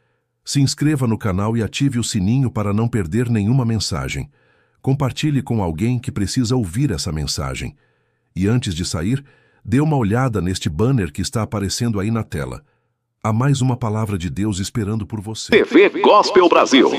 Se inscreva no canal e ative o sininho para não perder nenhuma mensagem. Compartilhe com alguém que precisa ouvir essa mensagem. E antes de sair, dê uma olhada neste banner que está aparecendo aí na tela. Há mais uma palavra de Deus esperando por você. TV Gospel Brasil.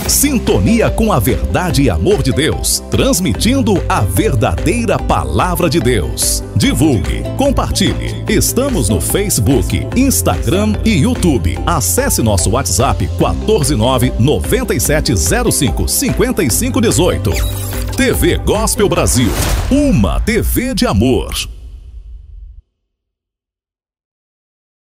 Sintonia com a verdade e amor de Deus, transmitindo a verdadeira palavra de Deus. Divulgue, compartilhe. Estamos no Facebook, Instagram e YouTube. Acesse nosso WhatsApp 14997055518. TV Gospel Brasil, uma TV de amor.